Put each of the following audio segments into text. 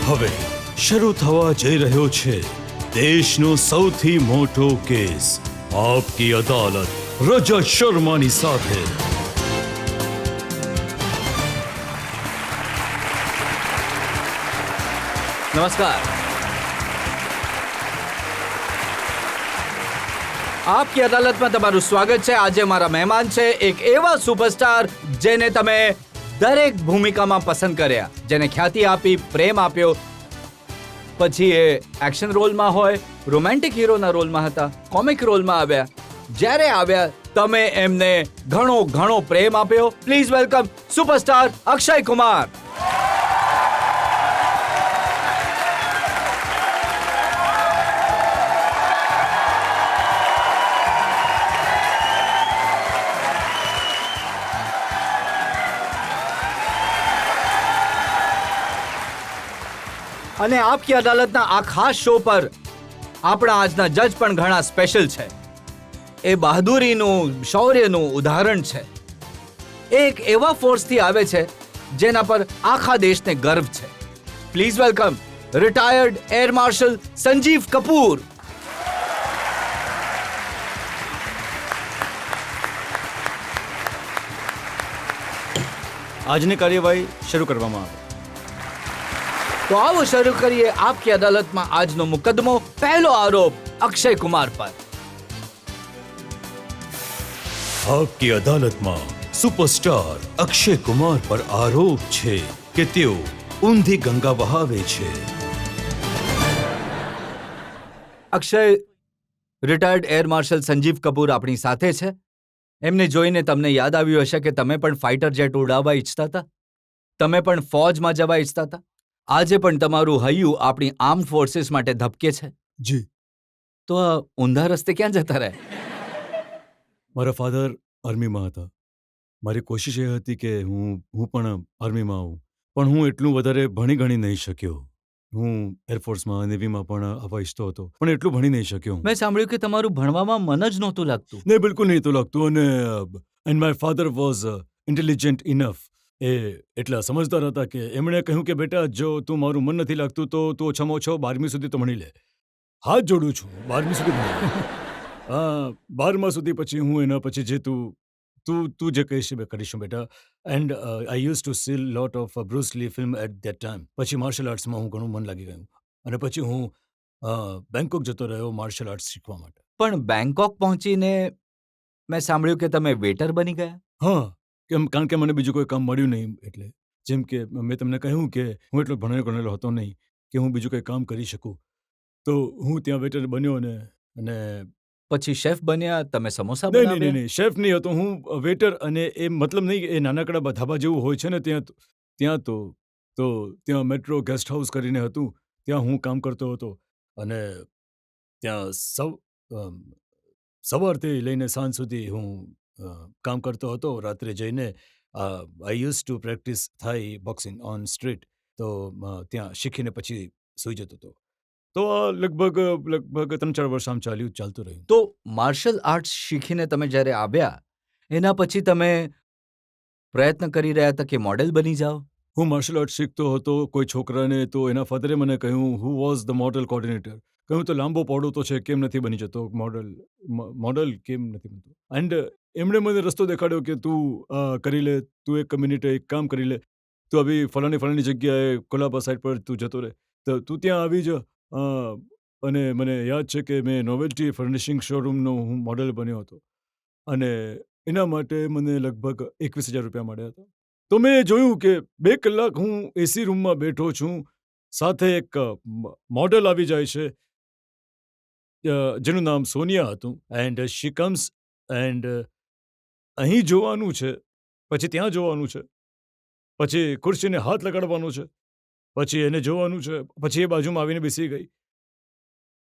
હવે શરૂ થવા જઈ રહ્યો છે દેશનો સૌથી મોટો કેસ આપકી અદાલત રજત શર્માની સાથે. નમસ્કાર. આપકી અદાલતમાં તમારું સ્વાગત છે. આજે મારા મહેમાન છે એક એવા સુપરસ્ટાર જેને તમે દરેક ભૂમિકામાં પસંદ કર્યા, જેને ખ્યાતિ આપી, પ્રેમ આપ્યો. પછી એ એક્શન રોલમાં હોય, રોમેન્ટિક હીરોના રોલમાં હતા, કોમિક રોલમાં આવ્યા. જ્યારે આવ્યા તમે એમને ઘણો પ્રેમ આપ્યો. Please welcome superstar Akshay Kumar. અને આપકી અદાલતના આ ખાસ શો પર આપણા આજના જજ પણ ઘણા સ્પેશિયલ છે. એ બહાદુરીનું, શૌર્યનું ઉદાહરણ છે. એક એવા ફોર્સથી આવે છે જેના પર આખા દેશને ગર્વ છે. Please welcome retired air marshal Sanjeev Kapoor. આજની કાર્યવાહી શરૂ કરવામાં આવે. તો આવો શરૂ કરીએ આપકી અદાલતમાં આજનો મુકદ્દમો. પહેલો આરોપ અક્ષય કુમાર પર. આપકી અદાલતમાં સુપરસ્ટાર અક્ષય કુમાર પર આરોપ છે કે તેઓ ઊંધી ગંગા વહાવે છે. Akshay, retired air marshal Sanjeev Kapoor આપણી સાથે છે. એમને જોઈને તમને યાદ આવ્યું હશે કે તમે પણ ફાઇટર જેટ ઉડાવવા ઈચ્છતા હતા, તમે પણ ફૌજમાં જવા ઈચ્છતા હતા. આજે પણ તમારું હૈયું આપણી આર્મ્ડ ફોર્સિસ માટે ધબકે છે. જી. તો આ ઊંધા રસ્તે ક્યાં જતા રહે? મારા ફાધર આર્મીમાં હતા. મારી કોશિશ એ હતી કે હું પણ આર્મીમાં આવું, પણ હું એટલું વધારે ભણી ગણી નહીં શક્યો. હું એરફોર્સમાં, નેવીમાં પણ આવવા ઈચ્છતો હતો, પણ એટલું ભણી નહીં શક્યો. મેં સાંભળ્યું કે તમારું ભણવામાં મન જ નહોતું લાગતું. નહીં, બિલકુલ નહીં તો લાગતું. And my father was intelligent enough. એ એટલા સમજદાર હતા કે એમણે કહ્યું કે બેટા, જો તું મારું મન નથી લાગતું તો તું ઓછામાં ઓછો 12મી સુધી તો ભણી લે. હાથ જોડું છું, 12મી સુધી ભણી લે. 12મા સુધી પછી હું એના પછી જે તું જે કહીશ મેં કરીશું બેટા. And I use to C lot of Bruce લી ફિલ્મ એટ ધેટ ટાઈમ. પછી માર્શલ આર્ટ્સમાં હું ઘણું મન લાગી ગયું અને પછી હું બેંકોક જતો રહ્યો માર્શલ આર્ટ્સ શીખવા માટે. પણ બેંકોક પહોંચીને મેં સાંભળ્યું કે તમે વેટર બની ગયા. હા, કારણ કે મને બીજું કોઈ કામ મળ્યું નહીં. એટલે જેમ કે મેં તમને કહ્યું કે હું એટલો ભણેલો ગણેલો હતો નહીં કે હું બીજું કંઈ કામ કરી શકું, તો હું ત્યાં વેટર બન્યો. અને પછી શેફ બન્યા, તમે સમોસા નહીં, બનાવ્યા. શેફ નહીં હતો હું, વેટર. અને એ મતલબ નહીં, એ નાનકડા ધાબા જેવું હોય છે ને ત્યાં મેટ્રો ગેસ્ટ હાઉસ કરીને હતું, ત્યાં હું કામ કરતો હતો. અને ત્યાં સવારથી લઈને સાંજ સુધી હું કામ કરતો હતો. રાત્રે જઈને આઈ યુઝ ટુ પ્રેક્ટિસ થાઈ બોક્સિંગ ઓન સ્ટ્રીટ. તો ત્યાં શીખીને પછી સૂઈ જતો હતો. તો આ લગભગ 3-4 વર્ષ આમ ચાલતું રહ્યું. તો માર્શલ આર્ટ્સ શીખીને તમે જ્યારે આવ્યા, એના પછી તમે પ્રયત્ન કરી રહ્યા હતા કે મોડેલ બની જાઓ. હું માર્શલ આર્ટ શીખતો હતો. કોઈ છોકરાને તો એના ફાધરે મને કહ્યું, who was the model coordinator. કહ્યું તો લાંબો પહોળો તો છે, કેમ નથી બની જતો મોડલ કેમ નથી બનતો? એન્ડ એમણે મને રસ્તો દેખાડ્યો કે તું કરી લે, તું એક મિનિટ એક કામ કરી લે, તું આવી ફલાણી જગ્યાએ કોલાબા સાઈડ પર તું જતો રહે, તો તું ત્યાં આવી જા. અને મને યાદ છે કે મેં નોવેલ્ટી ફર્નિશિંગ શોરૂમનો હું મોડલ બન્યો હતો અને એના માટે મને લગભગ 21,000 રૂપિયા મળ્યા હતા. તો મેં જોયું કે 2 કલાક હું એસી રૂમમાં બેઠો છું, સાથે એક મોડલ આવી જાય છે જેનું નામ સોનિયા હતું. એન્ડ શી કમ્સ એન્ડ અહીં જોવાનું છે, પછી ત્યાં જોવાનું છે, પછી ખુરશીને હાથ લગાડવાનો છે, પછી એને જોવાનું છે, પછી એ બાજુમાં આવીને બેસી ગઈ.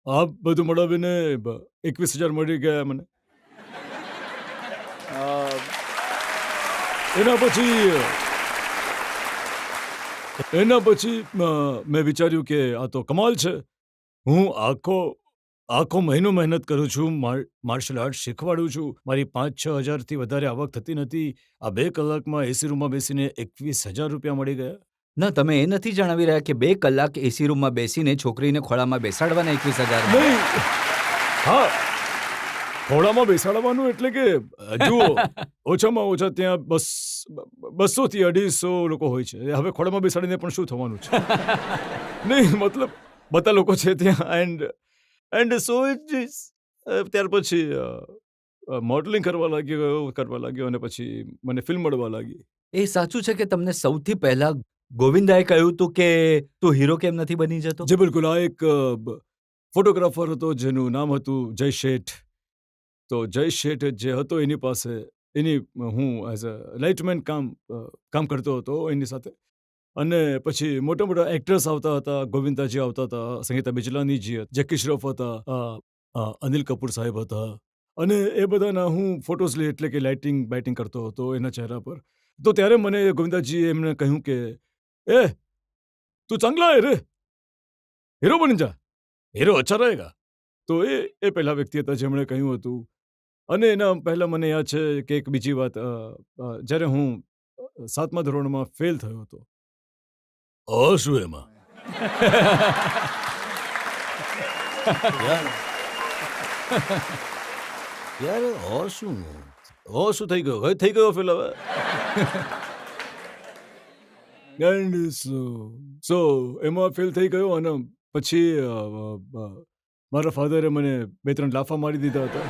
આ બધું મળાવીને 21,000 મળી ગયા મને. એના પછી મેં વિચાર્યું કે આ તો કમાલ છે. હું આખો મહિનો મહેનત કરું છું, માર્શલ આર્ટ શીખવાડું છું, મારી 5-6 હજારથી વધારે આવક થતી નથી. આ 2 કલાકમાં એસી રૂમમાં બેસીને 21,000 રૂપિયા મળી ગયા. ના, તમે એ નથી જણાવી રહ્યા કે 2 કલાક એસી રૂમમાં બેસીને છોકરીને ખોળામાં બેસાડવાના 21,000? નહીં, હા, ખોળામાં બેસાડવાનું એટલે કે જુઓ, ઓછામાં ઓછા ત્યાં 200 થી 250 લોકો હોય છે. હવે ખોળામાં બેસાડીને પણ શું થવાનું છે? નહીં, મતલબ બધા લોકો છે ત્યાં એન્ડ સો ઇટ ઇઝ. ત્યાર પછી મોડલિંગ કરવા લાગ્યો અને પછી મને ફિલ્મ મળવા લાગી. એ સાચું છે કે તમને સૌથી પહેલા ગોવિંદાએ કહ્યું હતું કે તું હીરો કેમ નથી બની જતો? જી બિલકુલ, આ એક ફોટોગ્રાફર હતો જેનું નામ હતું જય શેઠ. તો જય શેઠ જે હતો એની પાસે હું એઝ અ લાઇટમેન કામ કરતો હતો એની સાથે. અને પછી મોટા મોટા એક્ટર્સ આવતા હતા, ગોવિંદાજી આવતા હતા, સંગીતા બિજલાનીજી, જેકી શ્રોફ હતા, અનિલ કપૂર સાહેબ હતા, અને એ બધાના હું ફોટોઝ લઈ એટલે કે લાઇટિંગ બાઇટિંગ કરતો હતો એના ચહેરા પર. તો ત્યારે મને ગોવિંદાજીએ એમને કહ્યું કે એ તું ચાંગલા હે રે, હીરો બની જા, હીરો અચ્છા રહેગા. તો એ પહેલા વ્યક્તિ હતા જેમણે કહ્યું હતું. અને એના પહેલા મને યાદ છે કે એક બીજી વાત, જ્યારે હું 7મા ધોરણમાં ફેલ થયો હતો. શું એમાં? યાર શું થઈ ગયો? હવે થઈ ગયો ફેલ હવે. એન્ડ સો એમાં ફેલ થઈ ગયો અને પછી મારા ફાધરે મને 2-3 લાફા મારી દીધા હતા.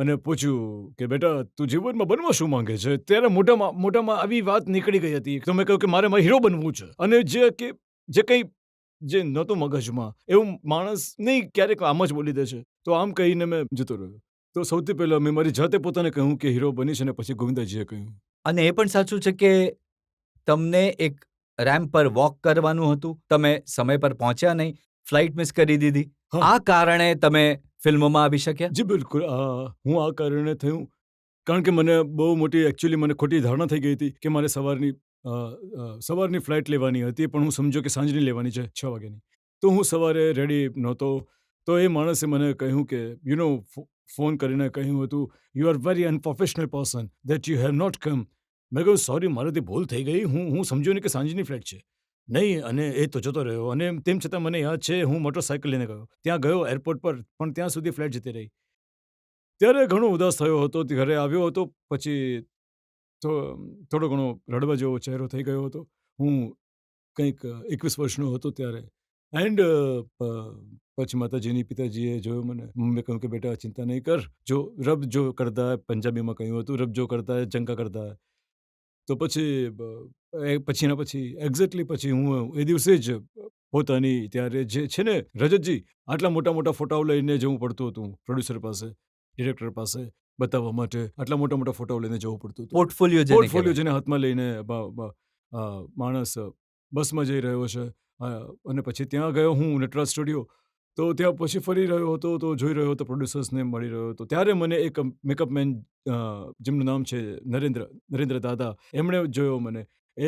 અને પૂછ્યું કે બેટા તું જીવનમાં બનવા શું માંગે છે? ત્યારે મોટામાં આવી વાત નીકળી ગઈ હતી. તો મેં કહ્યું કે મારે હીરો બનવું છે. અને જે નહોતું મગજમાં એવું માણસ નહીં ક્યારેક આમ જ બોલી દે છે. તો આમ કહીને મેં જતો રહ્યો. તો સૌથી પહેલા મેં મારી જાતે પોતાને કહ્યું કે હીરો બનીશ, અને પછી ગોવિંદાજીએ કહ્યું. અને એ પણ સાચું છે કે તમને એક રેમ્પ પર વોક કરવાનું હતું, તમે સમય પર પહોંચ્યા નહીં, ફ્લાઇટ મિસ કરી દીધી. હા. આ કારણે તમે ફિલ્મોમાં આવી શક્યા? જી બિલકુલ, હું આ કારણે થયું કારણ કે મને બહુ મોટી એકચ્યુઅલી મને ખોટી ધારણા થઈ ગઈ હતી કે મારે સવારની ફ્લાઇટ લેવાની હતી, પણ હું સમજ્યો કે સાંજની લેવાની છે 6 વાગ્યાની. તો હું સવારે રેડી નહોતો. તો એ માણસે મને કહ્યું કે ફોન કરીને કહ્યું હતું, you are very unprofessional person that you have not come. મેં કહ્યું સોરી, મારાથી ભૂલ થઈ ગઈ, હું સમજ્યો નહીં કે સાંજની ફ્લાઇટ છે. નહીં, અને એ તો જતો રહ્યો. અને તેમ છતાં મને યાદ છે હું મોટરસાઇકલ લઈને ગયો, ત્યાં ગયો એરપોર્ટ પર, પણ ત્યાં સુધી ફ્લાઇટ જતી રહી. ત્યારે ઘણો ઉદાસ થયો હતો. ઘરે આવ્યો હતો પછી થોડો ઘણો રડવા જેવો ચહેરો થઈ ગયો હતો. હું કંઈક 21 વર્ષનો હતો ત્યારે. એન્ડ પછી માતાજીની પિતાજીએ જોયો મને. મમ્મીએ કહ્યું કે બેટા ચિંતા નહીં કર, જો રબ જો કરતા હૈ, પંજાબીમાં કહ્યું હતું, રબ જો કરતા હૈ ચંકા કરતા હૈ. તો પછી એક્ઝેક્ટલી પછી હું એ દિવસે જ પોતાની ત્યારે જે છે ને રજતજી, આટલા મોટા મોટા ફોટાઓ લઈને જવું પડતું હતું પ્રોડ્યુસર પાસે, ડિરેક્ટર પાસે બતાવવા માટે. આટલા મોટા મોટા ફોટાઓ લઈને જવું પડતું હતું. પોર્ટફોલિયો જેને હાથમાં લઈને માણસ બસમાં જઈ રહ્યો છે. અને પછી ત્યાં ગયો હું નટરાજ સ્ટુડિયો. તો ત્યાં પછી ફરી રહ્યો હતો, તો જોઈ રહ્યો હતો, પ્રોડ્યુસર્સને મળી રહ્યો હતો. ત્યારે મને એક મેકઅપ મેન, જેમનું નામ છે નરેન્દ્ર દાદા, એમણે જોયો મને. એ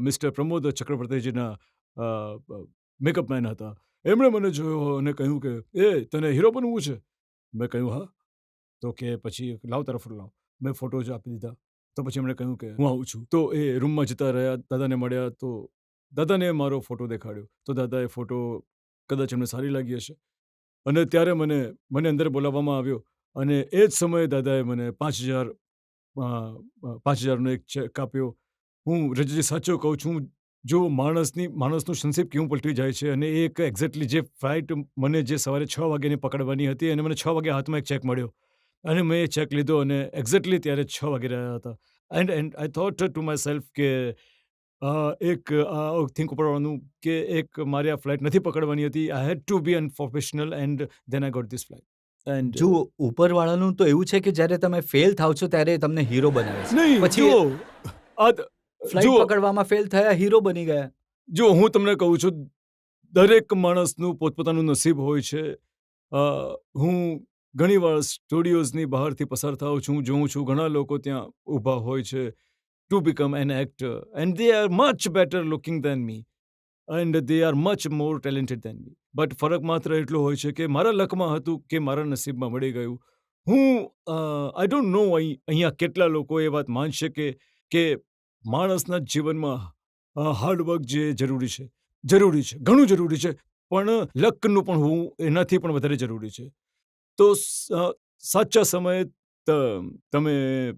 મિસ્ટર પ્રમોદ ચક્રવર્તીજીના મેકઅપ મેન હતા. એમણે મને જોયો અને કહ્યું કે એ તને હીરો બનવું છે? મેં કહ્યું હા. તો કે પછી લાવ તારો ફોટો લાવ. મેં ફોટો જ આપી દીધા. તો પછી એમણે કહ્યું કે હું આવું છું. તો એ રૂમમાં જતા રહ્યા, દાદાને મળ્યા. તો દાદાને મારો ફોટો દેખાડ્યો. તો દાદાએ ફોટો કદાચ એમને સારી લાગી હશે, અને ત્યારે મને અંદર બોલાવવામાં આવ્યો. અને એ જ સમયે દાદાએ મને 5,000નો એક ચેક આપ્યો. હું રજજી સાચો કહું છું, જો માણસનું સંક્ષેપ કેવું પલટી જાય છે. અને એક એક્ઝેક્ટલી જે ફ્લાઇટ મને જે સવારે 6 વાગ્યાની પકડવાની હતી, અને મને 6 વાગ્યા હાથમાં એક ચેક મળ્યો, અને મેં એ ચેક લીધો, અને એક્ઝેક્ટલી ત્યારે 6 વાગી રહ્યા હતા. And I thought to my self કે એક થિંક ઉપરવાનું કે એક મારે આ ફ્લાઇટ નથી પકડવાની હતી. I had to be unprofessional and then I got this flight. And જો ઉપરવાળાનું તો એવું છે કે જ્યારે તમે ફેલ થાવ છો ત્યારે તમને હીરો બનાવે છે. નહીં, પછી જુઓ, ફ્લાઇટ પકડવામાં ફેલ થયા, હીરો બની ગયા. જો હું તમને કહું છું, દરેક માણસનું પોતપોતાનું નસીબ હોય છે. હું ઘણીવાર સ્ટુડિયોઝની બહારથી પસાર થાઉં છું, જોઉં છું ઘણા લોકો ત્યાં ઊભા હોય છે to become an actor, and they are much better looking than me, and they are much more talented than me. But ફરક માત્ર એટલો હોય છે કે મારા લકમાં હતું કે મારા નસીબમાં મળી ગયું. આઈ ડોન્ટ નો અહીંયા કેટલા લોકો એ વાત માનશે કે માણસના જીવનમાં હાર્ડવર્ક જે જરૂરી છે, ઘણું જરૂરી છે, પણ લકનું પણ હું એનાથી પણ વધારે જરૂરી છે. તો સાચા સમયે તમે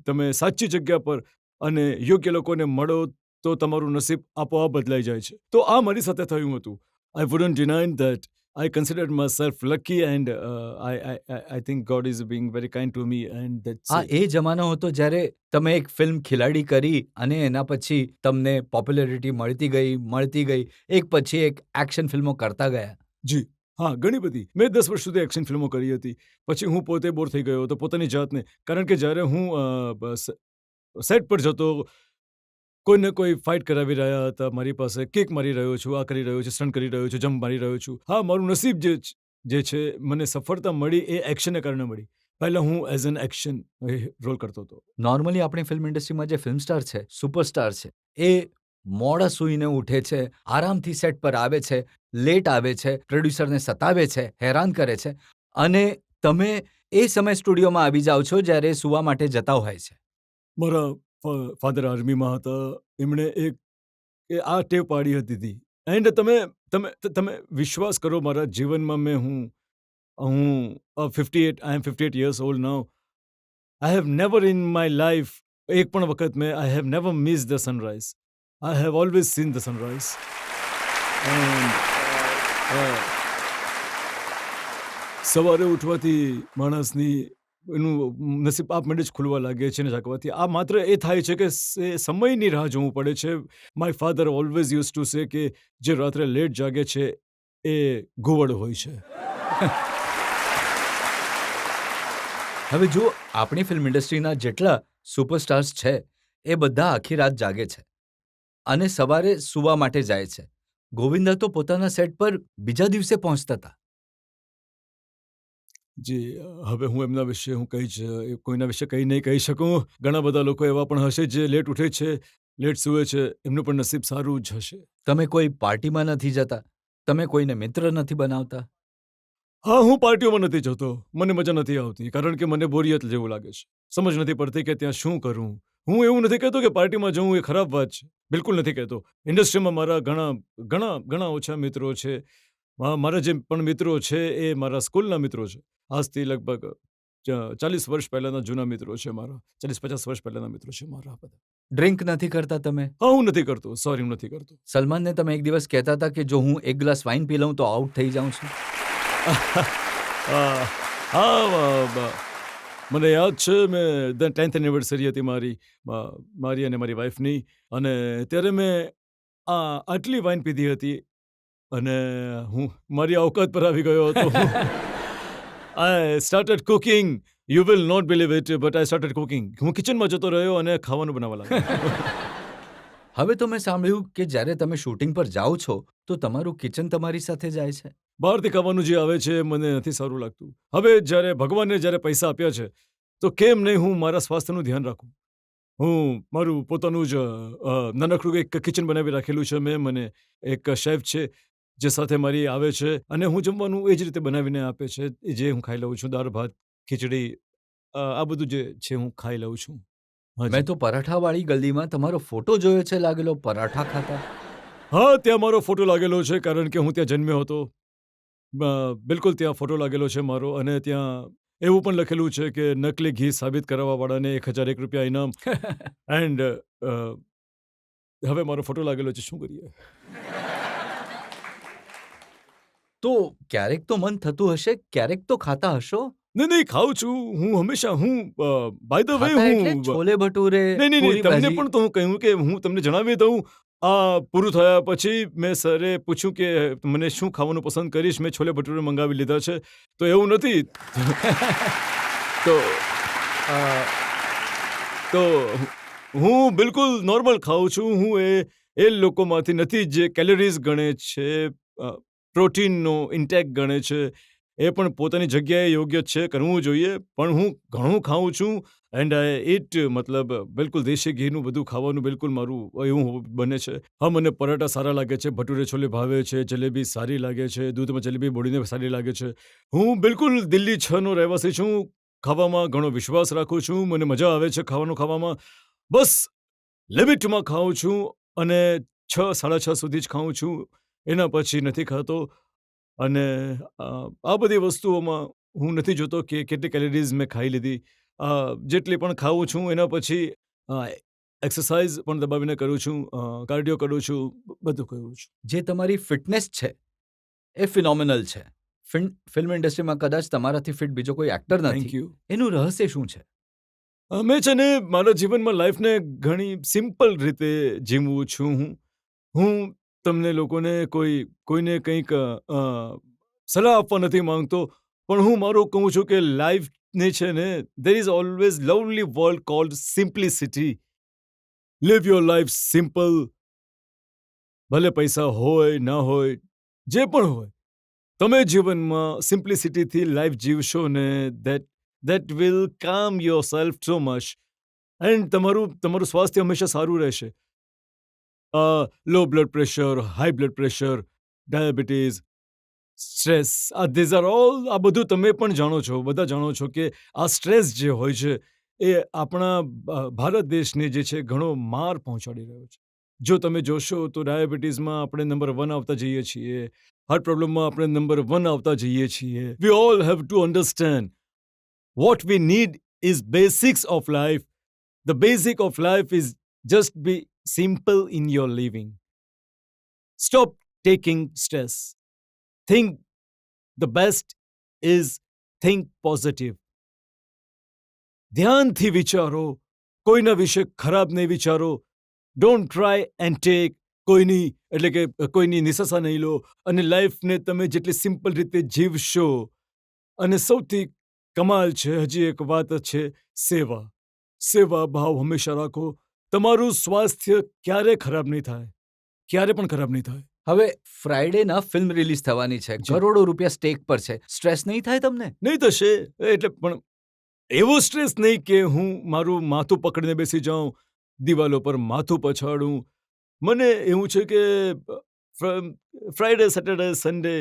તમે સાચી જગ્યા પર અને યોગ્ય લોકોને મળો તો તમારું નસીબ આપોઆપ બદલાઈ જાય છે. તો આ મારી સાથે થયું હતું. I wouldn't deny that I considered myself lucky and I think God is being very kind to me and that's આ it. એ જમાનો હતો જ્યારે તમે એક ફિલ્મ ખિલાડી કરી અને એના પછી તમને પોપ્યુલારિટી મળતી ગઈ, એક પછી એક એક્શન ફિલ્મો કરતા ગયા. જી હા, ઘણી બધી. મેં 10 વર્ષ સુધી એક્શન ફિલ્મો કરી હતી. પછી હું પોતે બોર થઈ ગયો હતો પોતાની જાતને. કારણ કે જ્યારે હું સેટ પર જતો, કોઈને કોઈ ફાઇટ કરાવી રહ્યા હતા મારી પાસે, કિક મારી રહ્યો છું, આ કરી રહ્યો છું, સ્ટન્ટ કરી રહ્યો છું, જમ્પ મારી રહ્યો છું. હા, મારું નસીબ જે છે, મને સફળતા મળી એ એક્શનને કારણે મળી. પહેલાં હું એઝ એન એક્શન રોલ કરતો હતો. નોર્મલી આપણી ફિલ્મ ઇન્ડસ્ટ્રીમાં જે ફિલ્મ સ્ટાર છે, સુપરસ્ટાર છે, એ મોડા સૂઈને ઉઠે છે, આરામથી સેટ પર આવે છે, લેટ આવે છે, પ્રોડ્યુસરને સતાવે છે, હેરાન કરે છે, અને તમે એ સમય સ્ટુડિયોમાં આવી જાઓ છો જ્યારે સૂવા માટે જતા હોય છે. મારા ફાધર આર્મીમાં હતા. એમણે આ ટેવ પાડી હતી. એન્ડ તમે વિશ્વાસ કરો, મારા જીવનમાં હું 58 આઈ એમ 58 years old now. I have never in my life એક પણ વખત I have never miss the sunrise. I have always seen the sunrise. સવારે ઉઠવાથી માણસની એનું નસીબ આપમેળે જ ખુલવા લાગે છે ને જાગવાથી. આ માત્ર એ થાય છે કે સમયની રાહ જોવું પડે છે. My father always use to say કે જે રાત્રે લેટ જાગે છે એ ઘુવડ હોય છે. હવે જો આપણી ફિલ્મ ઇન્ડસ્ટ્રીના જેટલા સુપરસ્ટાર્સ છે એ બધા આખી રાત જાગે છે અને સવારે સૂવા માટે જાય છે. ગોવિંદા તો પોતાના સેટ પર બીજા દિવસે પહોંચતા હતા. જી, હવે હું એમના વિશે કોઈના વિશે કંઈ નહીં કહી શકું. ઘણા બધા લોકો એવા પણ હશે જે લેટ ઉઠે છે, લેટ સૂવે છે, એમનું પણ નસીબ સારું જ હશે. તમે કોઈ પાર્ટીમાં નથી જતા, તમે કોઈને મિત્ર નથી બનાવતા. હા, હું પાર્ટીઓમાં નથી જતો. મને મજા નથી આવતી કારણ કે મને બોરિયત જેવું લાગે છે. સમજ નથી પડતી કે ત્યાં શું કરું. હું એવું નથી કહેતો કે પાર્ટીમાં જવું એ ખરાબ વાત છે. બિલકુલ નથી કહેતો. ઇન્ડસ્ટ્રીમાં મારા ઘણા ઓછા મિત્રો છે. મારા જે પણ મિત્રો છે એ મારા સ્કૂલના મિત્રો છે. આજથી લગભગ 40 વર્ષ પહેલાના જૂના મિત્રો છે મારા. 40-50 વર્ષ પહેલાના મિત્રો છે મારા બધા. ડ્રિંક નથી કરતા તમે? હા, હું નથી કરતો. સોરી, હું નથી કરતો. સલમાનને તમે એક દિવસ કહેતા હતા કે જો હું એક ગ્લાસ વાઇન પી લઉં તો આઉટ થઈ જાઉં છું. હા, મને યાદ છે. મેં 10th એનિવર્સરી હતી મારી અને મારી વાઈફની, અને ત્યારે મેં આટલી વાઇન પીધી હતી અને હું મારી અવકાત પર આવી ગયો હતો. I started cooking. You will not believe it, but I started cooking. હું કિચનમાં જતો રહ્યો અને ખાવાનું બનાવવા લાગ્યો. હવે તો મેં સાંભળ્યું કે જ્યારે તમે શૂટિંગ પર જાઓ છો તો તમારું કિચન તમારી સાથે જાય છે. બહારથી ખાવાનું જે આવે છે મને નથી સારું લાગતું. હવે જ્યારે ભગવાને પૈસા આપ્યા છે તો કેમ નહીં હું મારા સ્વાસ્થ્યનું ધ્યાન રાખું. હું મારું પોતાનું જ નાનકડું એક કિચન બનાવી રાખેલું છે મેં. મને એક શેફ છે જે સાથે મારી આવે છે અને હું જમવાનું એ જ રીતે બનાવીને આપે છે, જે હું ખાઈ લઉં છું. દાળ ભાત, ખીચડી, આ બધું જે છે હું ખાઈ લઉં છું. મેં તો પરાઠાવાળી ગલીમાં તમારો ફોટો જોયો છે લાગેલો પરાઠા ખાતા. હા, ત્યાં મારો ફોટો લાગેલો છે કારણ કે હું ત્યાં જન્મ્યો હતો. બિલકુલ ત્યાં ફોટો લાગેલો છે મારો, અને ત્યાં એવું પણ લખેલું છે કે નકલી ઘી સાબિત કરાવવાવાળાને 1001 રૂપિયા ઇનામ. એન્ડ હવે મારો ફોટો લાગેલો છે, શું કરીએ? તો ક્યારેક તો મન થતું હશે, ક્યારેક તો ખાતા હશો? નહીં, ખાઉં છું. હું હંમેશા બાય ધ વે ખાતા એટલે હું છોલે ભટુરે, નહીં, પૂરી તમને ભાજી. પણ તો હું કહ્યું કે હું તમને જણાવી દઉં. પૂરું થયા પછી મેં સરે પૂછ્યું કે મને શું ખાવાનું પસંદ કરીશ. મેં છોલે ભટુરે મંગાવી લીધા છે. તો એવું નથી. તો તો હું બિલકુલ નોર્મલ ખાઉં છું. હું એ લોકોમાંથી નથી જે કેલરીઝ ગણે છે, પ્રોટીનનો ઇન્ટેક ગણે છે. એ પણ પોતાની જગ્યાએ યોગ્ય છે, કરવું જોઈએ. પણ હું ઘણું ખાઉં છું એન્ડ આઈ ઇટ, મતલબ બિલકુલ દેશી ઘીનું બધું ખાવાનું બિલકુલ મારું એવું બને છે. હા, મને પરાઠા સારા લાગે છે, ભટુરે છોલે ભાવે છે, જલેબી સારી લાગે છે, દૂધમાં જલેબી બોળીને સારી લાગે છે. હું બિલકુલ દિલ્હી 6નો રહેવાસી છું. ખાવામાં ઘણો વિશ્વાસ રાખું છું. મને મજા આવે છે ખાવાનું ખાવામાં. બસ લિમિટમાં ખાઉં છું અને 6-6:30 સુધી જ ખાઉં છું. એના પછી નથી ખાતો અને આ બધી વસ્તુઓમાં હું નથી જોતો કે કેટલી કેલરીઝ મેં ખાઈ લીધી. જેટલી પણ ખાઉં છું એના પછી એક્સરસાઇઝ પણ દબાવીને કરું છું, કાર્ડિયો કરું છું, બધું કરું છું. જે તમારી ફિટનેસ છે એ ફિનોમિનલ છે. ફિલ્મ ઇન્ડસ્ટ્રીમાં કદાચ તમારાથી ફિટ બીજો કોઈ એક્ટર થેન્ક નથી. યુ. એનું રહસ્ય શું છે? મેં છે ને મારા જીવનમાં લાઈફને ઘણી સિમ્પલ રીતે જીવું છું હું. હું તમને લોકોને કોઈને કંઈક સલાહ આપવા નથી માંગતો, પણ હું મારું કહું છું કે લાઈફને છે ને there is always lovely world called simplicity. Live your life simple. ભલે પૈસા હોય ના હોય, જે પણ હોય, તમે જીવનમાં સિમ્પ્લિસિટીથી લાઈફ જીવશો ને that will calm yourself so much and તમારું સ્વાસ્થ્ય હંમેશા સારું રહેશે. Low blood pressure, high blood pressure, diabetes, stress, these are all, આ બધું તમે પણ જાણો છો, બધા જાણો છો કે આ સ્ટ્રેસ જે હોય છે એ આપણા ભારત દેશને જે છે ઘણો માર પહોંચાડી રહ્યો છે. જો તમે જોશો તો ડાયાબિટીસમાં આપણે નંબર 1 આવતા જઈએ છીએ, હાર્ટ પ્રોબ્લેમમાં આપણે નંબર 1 આવતા જઈએ છીએ. We all have to understand what we need is basics of life. The basic of life is just be simple in your living. Stop taking stress. Think the best is think positive. ધ્યાનથી વિચારો, કોઈના વિશે ખરાબ નહીં વિચારો. Don't try and take. કોઈની નિશાસા નહીં લો અને લાઈફને તમે જેટલી સિમ્પલ રીતે જીવશો. અને સૌથી કમાલ છે, હજી એક વાત છે, સેવા. સેવા ભાવ હંમેશા રાખો. તમારું સ્વાસ્થ્ય ક્યારે ખરાબ નહીં થાય, ક્યારે પણ ખરાબ નહીં થાય. હવે ફ્રાઈડેના ફિલ્મ રિલીઝ થવાની છે, જી. કરોડો રૂપિયા સ્ટેક પર છે. સ્ટ્રેસ નહીં થાય તમને? નહીં થશે, એટલે પણ એવો સ્ટ્રેસ નહીં કે હું મારું માથું પકડીને બેસી જાઉં, દિવાલો પર માથું પછાડું. મને એવું છે કે ફ્રાઈડે, સેટરડે, સન્ડે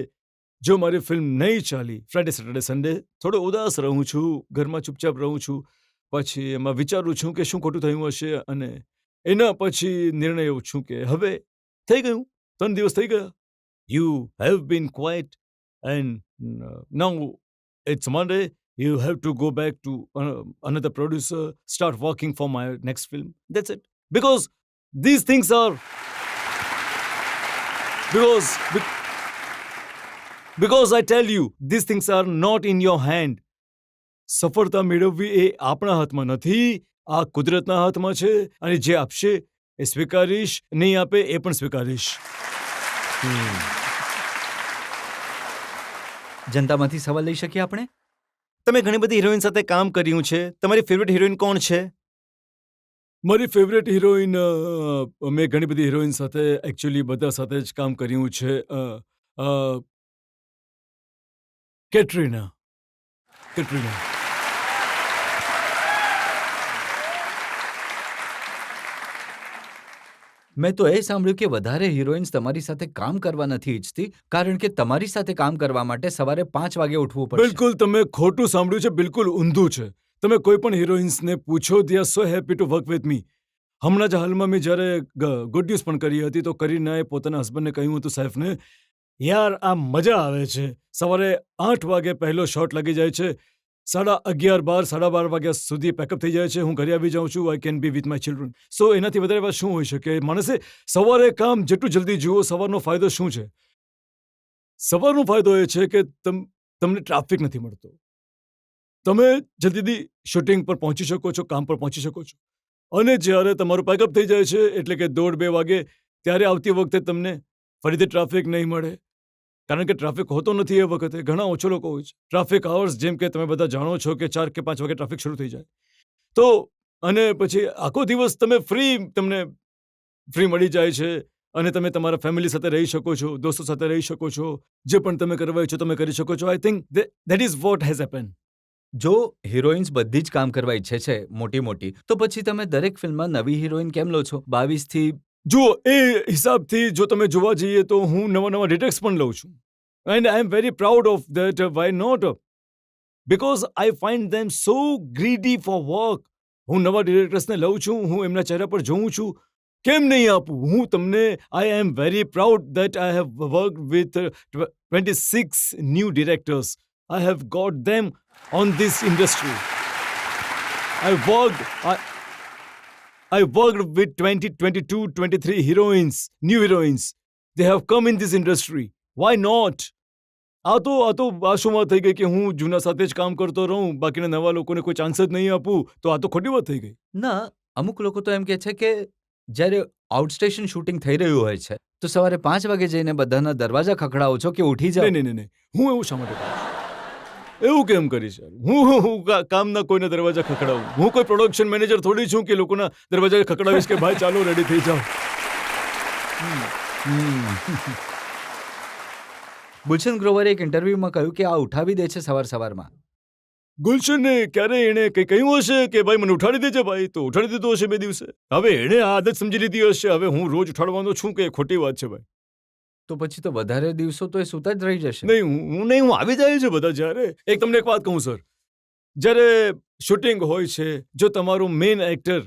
જો મારી ફિલ્મ નહીં ચાલી, ફ્રાઈડે, સેટરડે, સન્ડે થોડો ઉદાસ રહું છું, ઘરમાં ચૂપચાપ રહું છું. પછી એમાં વિચારું છું કે શું ખોટું થયું હશે અને એના પછી નિર્ણય એવું છું કે હવે થઈ ગયું, 3 દિવસ થઈ ગયા. You have been quiet and now it's Monday. You have to go back to another producer, start working for my next film. That's it. Because these things are because I tell you, these things are not in your hand. સફળતા મેળવવી એ આપણા હાથમાં નથી, આ કુદરતના હાથમાં છે અને જે આપશે એ સ્વીકારીશ, નહીં આપે એ પણ સ્વીકારીશ. જનતામાંથી સવાલ લઈ શકીએ આપણે? તમે ઘણી બધી હિરોઈન સાથે કામ કર્યું છે. તમારી ફેવરેટ હિરોઈન કોણ છે? મારી ફેવરેટ હિરોઈન, મેં ઘણી બધી હિરોઈન સાથે એકચ્યુઅલી બધા સાથે જ કામ કર્યું છે. કેટરીના. મેં તો એ સાંભળ્યું કે વધારે હિરોઈન્સ તમારી સાથે કામ કરવા નથી ઈચ્છતી, કારણ કે તમારી સાથે કામ કરવા માટે સવારે 5 વાગે ઉઠવું પડશે. બિલકુલ તમે ખોટું સાંભળ્યું છે, બિલકુલ ઊંધું છે. તમે કોઈ પણ હિરોઈન્સને પૂછો, they are so happy to work with me. હમણાં જ હાલમાં મેં જ્યારે ગુડ ન્યૂઝ પણ કરી હતી તો કરીનાએ પોતાના હસબન્ડને કહ્યું હતું, સાહેબને, યાર આ મજા આવે છે, સવારે 8 વાગે પહેલો શોટ લાગી જાય છે, 11:30, 12:30 વાગ્યા સુધી પેકઅપ થઈ જાય છે, હું ઘરે આવી જાઉં છું, I can be with my children. So એનાથી વધારે વાત શું હોઈ શકે? માણસે સવારે કામ જેટલું જલ્દી જુઓ, સવારનો ફાયદો શું છે? સવારનો ફાયદો એ છે કે તમને ટ્રાફિક નથી મળતો. તમે જલ્દીથી શૂટિંગ પર પહોંચી શકો છો, કામ પર પહોંચી શકો છો. અને જ્યારે તમારું પેકઅપ થઈ જાય છે એટલે કે 1:30-2 વાગે, ત્યારે આવતી વખતે તમને ફરીથી ટ્રાફિક નહીં મળે, કારણ કે ટ્રાફિક હોતો નથી એ વખતે, ઘણા ઓછો લોકો હોય છે. ટ્રાફિક અવર્સ જેમ કે તમે બધા જાણો છો કે 4 કે 5 વાગે ટ્રાફિક શરૂ થઈ જાય. તો અને પછી આખો દિવસ તમને ફ્રી મળી જાય છે અને તમે તમારા ફેમિલી સાથે રહી શકો છો, દોસ્તો સાથે રહી શકો છો, જે પણ તમે કરવા ઈચ્છો તમે કરી શકો છો. I think that is what has happen. જો હિરોઈન્સ બધી જ કામ કરવા ઈચ્છે છે મોટી, તો પછી તમે દરેક ફિલ્મમાં નવી હિરોઈન કેમ લો છો? 22થી જુઓ, એ હિસાબથી જો તમે જોવા જઈએ તો હું નવા ડિટેક્સ પણ લઉં છું. And I am very proud of that. Why not? Because I find them so greedy for work. હું નવા ડિરેક્ટર્સને લઉં છું, હું એમના ચહેરા પર જોઉં છું. કેમ નહીં આપું? હું તમને I am very proud that I have worked with 26 new directors. I have got them on this industry. I worked with 20, 22, 23 heroines, new heroines. They have come in this industry. Why not? આ તો શું વાત થઈ ગઈ કે હું જૂના સાથે જ કામ કરતો રહું, બાકીના નવા લોકોને કોઈ ચાન્સ જ નહીં આપું, તો આ તો ખોટી વાત થઈ ગઈ. ના, અમુક લોકો તો એમ કહે છે કે જ્યારે આઉટસ્ટેશન શૂટિંગ થઈ રહ્યું હોય છે તો સવારે 5 વાગે જઈને બધાના દરવાજા ખખડાવો છો કે ઉઠી જાઓ. નહીં. હું એવું શા માટે કરું? એવું કેમ કરીશ યાર? હું કામના કોઈના દરવાજા ખખડાવું? હું કોઈ પ્રોડક્શન મેનેજર થોડી છું કે લોકોના દરવાજા ખખડાવીશ કે ભાઈ ચાલો રેડી થઈ જાઓ. ગુલશન ગ્રોવરે એક ઇન્ટરવ્યુમાં કહ્યું કે આ ઉઠાવી દે છે સવારમાં. ગુલશનને ક્યારે એણે કંઈ કહ્યું હશે કે ભાઈ મને ઉઠાડી દેજે ભાઈ? તો ઉઠાડી દીધો હશે 2 દિવસે. હવે એણે આ આદત સમજી લીધી હશે. હવે હું રોજ ઉઠાડવાનો છું કે ખોટી વાત છે ભાઈ? તો પછી તો વધારે દિવસો તો એ સૂતા જ રહી જશે. નહીં હું આવી જાય છે બધા જ્યારે. તમને એક વાત કહું સર, જ્યારે શૂટિંગ હોય છે, જો તમારો મેઇન એક્ટર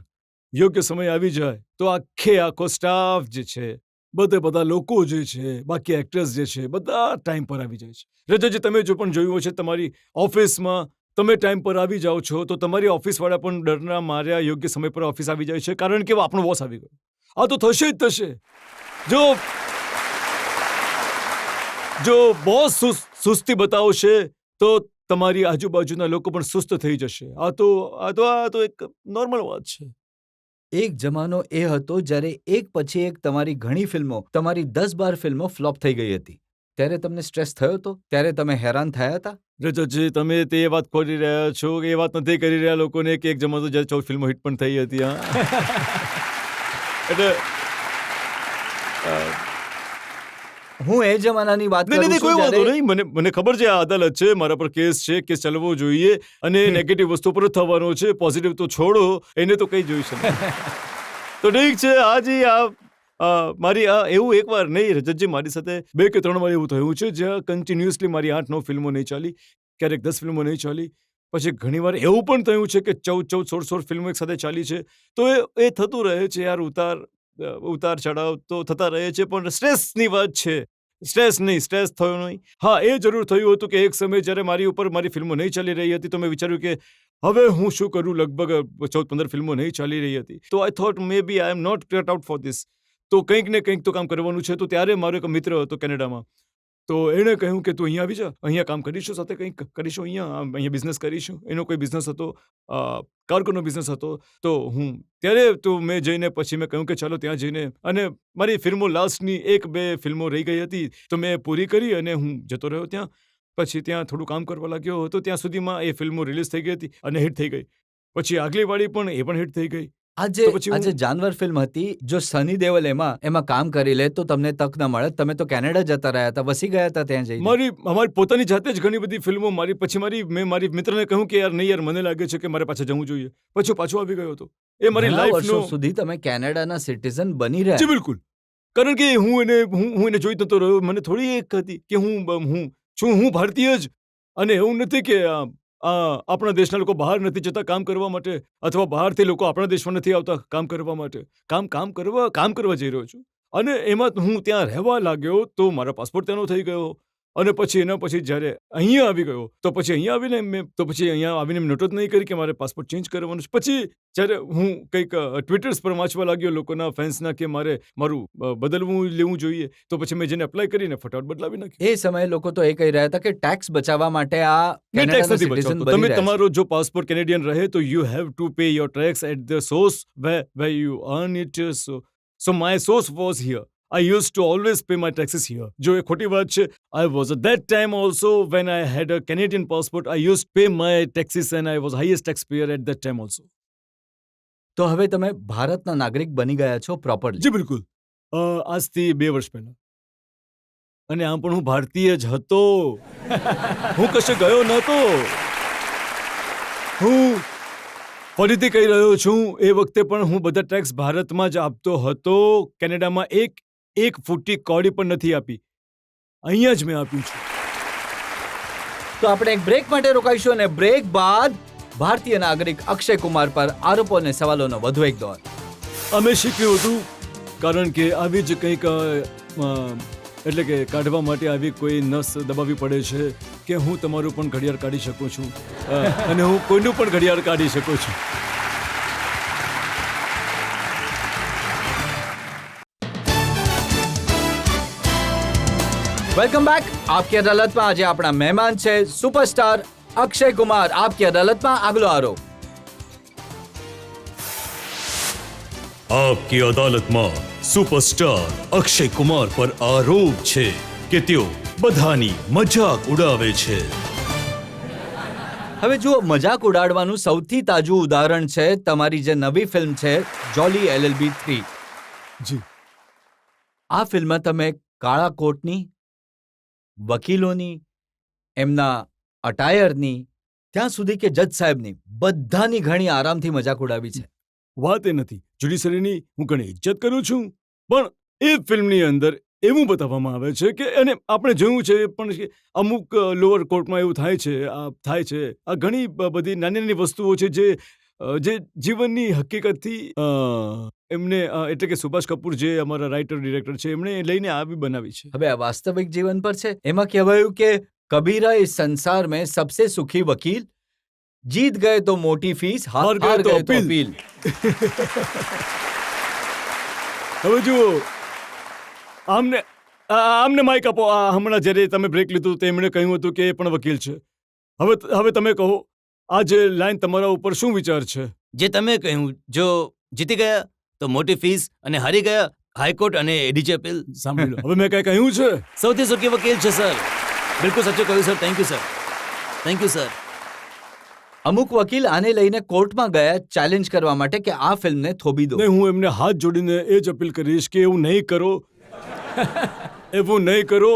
યોગ્ય સમય આવી જાય તો આખો સ્ટાફ જે છે, બધા લોકો જે છે, બાકી એક્ટર્સ જે છે, બધા ટાઈમ પર આવી જાય છે. રજતજી, તમે જો પણ જોયું હશે તમારી ઓફિસમાં તમે ટાઈમ પર આવી જાઓ છો તો તમારી ઓફિસવાળા પણ ડરના માર્યા યોગ્ય સમય પર ઓફિસ આવી જાય છે, કારણ કે આપણો બોસ આવી ગયો. આ તો થશે જ થશે. જો બોસ સુસ્તી બતાવશે તો તમારી આજુબાજુના લોકો પણ સુસ્ત થઈ જશે. આ તો એક નોર્મલ વાત છે. એક જમાનો એ હતો જ્યારે એક પછી એક તમારી ઘણી ફિલ્મો, તમારી 10-12 ફિલ્મો ફ્લોપ થઈ ગઈ હતી. ત્યારે તમને સ્ટ્રેસ થયો હતો? ત્યારે તમે હેરાન થયા હતા? રજતજી, તમે તે વાત ખોલી રહ્યા છો. એ વાત નથી કરી રહ્યા લોકોને કે એક જમાનો જ્યારે 14 ફિલ્મો હિટ પણ થઈ હતી. એટલે હું એ જમાનાની વાત કરું છું. કોઈ વાંધો નહીં. મને ખબર છે આ અદાલત છે, મારા પર કેસ છે, કેસ ચાલવો જોઈએ અને નેગેટિવ વસ્તુ પર જ થવાનો છે. પોઝિટિવ તો છોડો, એને તો કઈ જોઈ શકે. તો ઠીક છે. મારી એવું એકવાર નહીં રજતજી, મારી સાથે 2 કે 3 વાર એવું થયું છે જ્યાં કન્ટિન્યુઅસલી મારી 8-9 ફિલ્મો નહીં ચાલી, ક્યારેક 10 ફિલ્મો નહીં ચાલી. પછી ઘણીવાર એવું પણ થયું છે કે 14, 16 ફિલ્મો એક સાથે ચાલી છે. તો એ થતું રહે છે યાર. ઉતાર ચઢાવ તો થતા રહે છે, પણ સ્ટ્રેસની વાત છે. સ્ટ્રેસ થયો નહીં. હા, એ જરૂર થયું હતું કે એક સમય જ્યારે મારી ઉપર મારી ફિલ્મો નહીં ચાલી રહી હતી તો મેં વિચાર્યું કે હવે હું શું કરું. લગભગ 14-15 ફિલ્મો નહીં ચાલી રહી હતી. તો I thought maybe I am not cut out for this. તો કંઈક ને કંઈક તો કામ કરવાનું છે. તો ત્યારે મારો એક મિત્ર હતો કેનેડામાં. તો એણે કહ્યું કે તું અહીંયા આવી જા, અહીંયા કામ કરીશું, સાથે કંઈક કરીશું, અહીંયા બિઝનેસ કરીશું. એનો કોઈ બિઝનેસ હતો, કાર્ગોનો બિઝનેસ હતો. તો મેં જઈને પછી મેં કહ્યું કે ચાલો ત્યાં જઈને, અને મારી ફિલ્મો લાસ્ટની 1-2 ફિલ્મો રહી ગઈ હતી તો મેં પૂરી કરી અને હું જતો રહ્યો ત્યાં. પછી ત્યાં થોડું કામ કરવા લાગ્યો હતો. ત્યાં સુધીમાં એ ફિલ્મો રિલીઝ થઈ ગઈ હતી અને હિટ થઈ ગઈ. પછી આગલી વાળી પણ એ પણ હિટ થઈ ગઈ. આજે જાનવર ફિલ્મ હતી, જો સની દેઓલ એમાં કામ કરી લે તો તમને તક ન મળે. તમે તો કેનેડા જતા રહ્યા હતા, વસી ગયા હતા ત્યાં જઈને. અમારી પોતાની જાતે જ ઘણી બધી ફિલ્મો મેં મારી મિત્રને કહ્યું કે યાર મને લાગે છે કે મારે પાછા જવું જોઈએ. પછી પાછો આવી ગયો હતો. એ મારી લાઈફનો સુધી તમે કેનેડાના સિટીઝન બની રહ્યા. જી બિલકુલ. કારણ કે હું એને જોઈ નતો રહ્યો. મને થોડી એક હતી કે હું ભારતીય જ, અને એવું નથી કે આપણા દેશના લોકો બહાર નથી જતા કામ કરવા માટે, અથવા બહારથી લોકો આપણા દેશમાં નથી આવતા કામ કરવા માટે. કામ કરવા જઈ રહ્યો છું. અને એમાં હું ત્યાં રહેવા લાગ્યો તો મારો પાસપોર્ટ ત્યાંનો થઈ ગયો. અને પછી એના પછી જ્યારે અહીંયા આવી ગયો તો પછી અહીંયા આવીને મેં નોટ જ નહીં કરી કે મારે પાસપોર્ટ ચેન્જ કરવાનું છે. પછી જ્યારે હું કંઈક ટ્વિટર્સ પર વાંચવા લાગ્યો લોકોના ફેન્સના કે મારું લેવું જોઈએ, તો પછી મેં જેને એપ્લાય કરીને ફટાફટ બદલાવી નાખી. એ સમયે લોકો તો એ કહી રહ્યા હતા કે ટેક્સ બચાવવા માટે આ ટેક્સ નથી બચાવતો. તમે તમારો જો પાસપોર્ટ કેનેડિયન રહે તો you have to pay your tax at the source where you earn it. So my source was here. I used to always pay my taxes here. જો એ ખોટી વાત છે. I was at that time also, when I had a Canadian passport, I used to pay my taxes and I was highest taxpayer at that time also. તો હવે તમે ભારતના નાગરિક બની ગયા છો પ્રોપરલી? જી બિલકુલ. આજથી 2 વર્ષ પહેલા. અને આમ પણ હું ભારતીય જ હતો. હું કશે ગયો નહોતો. હું ફરીથી કહી રહ્યો છું, એ વખતે પણ હું બધા ટેક્સ ભારતમાં જ આપતો હતો. કેનેડામાં એક ફૂટી કૌડી પણ નથી આપી. અહીંયા જ મેં આપ્યું છે. તો આપણે એક બ્રેક માટે રોકાઈશું અને બ્રેક બાદ ભારતીય નાગરિક અક્ષય કુમાર પર આરોપો અને સવાલોનો વધુ એક દોર. અમે શીખ્યું હતું કારણ કે આવી જ કંઈક એટલે કે કાઢવા માટે આવી કોઈ નસ દબાવવી પડે છે કે હું તમારું પણ ઘડિયાળ કાઢી શકું છું અને હું કોઈનું પણ ઘડિયાળ કાઢી શકું છું. Welcome back. આપકી અદાલતમાં આજે આપણા મહેમાન છે સુપરસ્ટાર અક્ષય કુમાર. આપકી અદાલતમાં આગલો આરોપ. આપકી અદાલતમાં સુપરસ્ટાર અક્ષય કુમાર પર આરોપ છે કે તેઓ બધાની મજાક ઉડાવે છે. હવે જુઓ, મજાક ઉડાડવાનું સૌથી તાજું ઉદાહરણ છે તમારી જે નવી ફિલ્મ છે જોલી LLB 3. જી. આ ફિલ્મમાં તમે કાળા કોટની, વકીલોની, એમના અટાયરની, ત્યાં સુધી કે જજ સાહેબની, બધાની ઘણી આરામથી મજાક ઉડાવી છે. વાત એ નથી. જ્યુડિશરીની હું ઘણી ઇજ્જત કરું છું, પણ એ ફિલ્મની અંદર એવું બતાવવામાં આવે છે કે અને આપણે જોયું છે પણ કે અમુક લોઅર કોર્ટમાં એવું થાય છે. આ ઘણી બધી નાની નાની વસ્તુઓ છે જે જીવનની હકીકતથી એમને એટલે કે સુભાષ કપૂર જે અમારા રાઇટર ડિરેક્ટર છે એમણે લઈને આવી બનાવી છે. હવે આ વાસ્તવિક જીવન પર છે. એમાં કહેવાયું કે કબીરા ઇસ સંસાર મેં સબસે સુખી વકીલ, જીત ગયે તો મોટી ફીસ, હાર ગયે તો અપીલ. હવે જુઓ, આમને માઇક આપો. હમણાં જ્યારે તમે બ્રેક લીધું તો એમણે કહ્યું હતું કે એ પણ વકીલ છે. હવે તમે કહો, આ જે લાઈન તમારા ઉપર શું વિચાર છે? જે તમે કહ્યું, જો જીતી ગયા તો મોટી ફીસ અને હારી ગયા હાઈકોર્ટ અને એડીજે અપીલ. સાંભળી લો, હવે મેં કઈ કહ્યું છે? સૌથી સુખી વકીલ છે સર. બિલકુલ સાચું કહ્યું sir. Thank you sir. Thank you sir. અમુક વકીલ આને લઈને કોર્ટમાં ગયા ચેલેન્જ કરવા માટે કે આ ફિલ્મને થોભી દો. નહીં, હું એમને હાથ જોડીને એ જ અપીલ કરીશ કે એવું નહીં કરો. એવું નહીં કરો.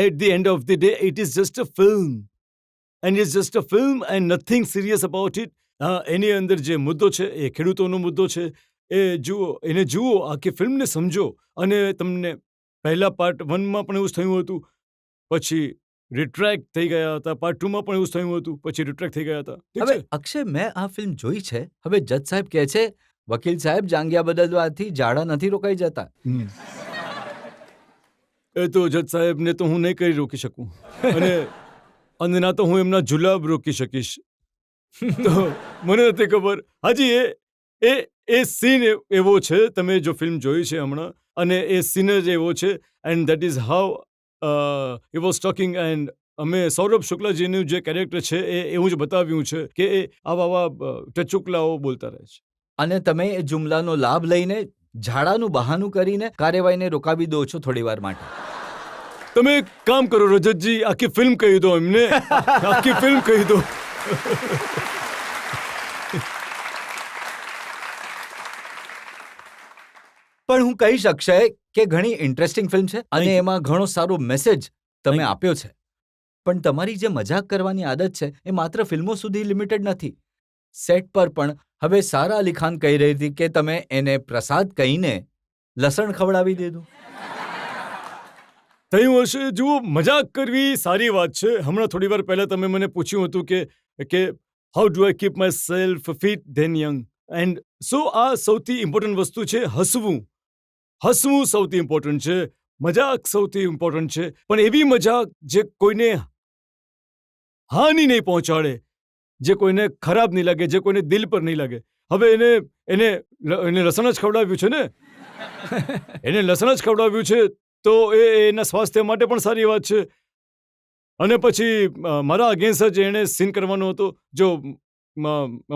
At the end of the day it is just a film and it's just a film and nothing serious about it. એની અંદર જે મુદ્દો છે એ ખેડૂતોનો મુદ્દો છે. એને જુઓ, આખી ફિલ્મને સમજો. અને તમને પહેલા પાર્ટ 1માં પણ એવું જ થયું હતું, પછી રિટ્રેક્ટ થઈ ગયા હતા. પાર્ટ 2માં પણ એવું જ થયું હતું, પછી રિટ્રેક્ટ થઈ ગયા હતા. ઠીક હવે છે? અક્ષય, મેં આ ફિલ્મ જોઈ છે. હવે જજ સાહેબ કહે છે વકીલ સાહેબ જાંગિયા બદલવાથી ઝાડા નથી રોકાઈ જતા. એ તો જજ સાહેબને તો હું નહીં કરી રોકી શકું, અને ના તો હું એમના જુલાબ રોકી શકીશ. તો મને નથી ખબર. હાજી, એ સીન એવો છે. તમે જો ફિલ્મ જોઈ છે હમણાં, અને એ સીન જ એવો છે. And that is how he was talking. And અમે સૌરભ શુક્લાજીનું જે કેરેક્ટર છે એ એવું જ બતાવ્યું છે કે એ આવા ટચુકલાઓ બોલતા રહે છે. અને તમે એ જુમલાનો લાભ લઈને ઝાડાનું બહાનું કરીને કાર્યવાહીને રોકાવી દો છો થોડી વાર માટે. તમે એક કામ કરો રજતજી, આખી ફિલ્મ કહી દો એમને. આખી ફિલ્મ કહી દો. પણ હું કહીશ અક્ષય કે ઘણી ઇન્ટરેસ્ટિંગ ફિલ્મ છે અને એમાં ઘણો સારો મેસેજ તમે આપ્યો છે. પણ તમારી જે મજાક કરવાની આદત છે એ માત્ર ફિલ્મો સુધી લિમિટેડ નથી. સેટ પર પણ હવે સારા અલી ખાન કહી રહી હતી કે તમે એને પ્રસાદ કહીને લસણ ખવડાવી દીધું. થયું હશે. જુઓ, મજાક કરવી સારી વાત છે. હમણાં થોડી વાર પહેલા તમે મને પૂછ્યું હતું કે how do I keep myself fit then young. And so આ સૌથી ઇમ્પોર્ટન્ટ વસ્તુ છે. હસવું સૌથી ઇમ્પોર્ટન્ટ છે. મજાક સૌથી ઇમ્પોર્ટન્ટ છે. પણ એવી મજાક જે કોઈને હાનિ નહીં પહોંચાડે, જે કોઈને ખરાબ નહીં લાગે, જે કોઈને દિલ પર નહીં લાગે. હવે એને લસણ જ ખવડાવ્યું છે ને. એને લસણ જ ખવડાવ્યું છે તો એના સ્વાસ્થ્ય માટે પણ સારી વાત છે. અને પછી મારા અગેન્સ્ટ જ એણે સીન કરવાનો હતો. જો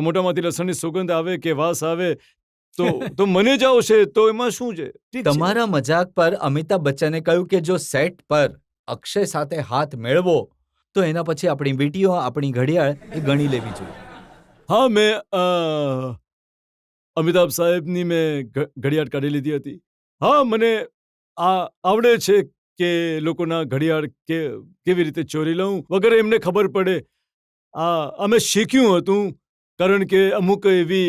મોટામાંથી લસણની સુગંધ આવે કે વાસ આવે તો મને જ આવશે, તો એમાં શું છે? તમારા મજાક પર અમિતાભ બચ્ચને કહ્યું કે જો સેટ પર અક્ષય સાથે હાથ મેળવો તો એના પછી આપણી વીંટીઓ, આપણી ઘડિયાળ એ ગણી લેવી જોઈએ. હા, મેં અમિતાભ સાહેબની મેં ઘડિયાળ કાઢી લીધી હતી. હા, મને આવડે છે કે લોકોના ઘડિયાળ કેવી રીતે ચોરી લઉં વગેરે એમને ખબર પડે. અમે શીખ્યું હતું, કારણ કે અમુક એવી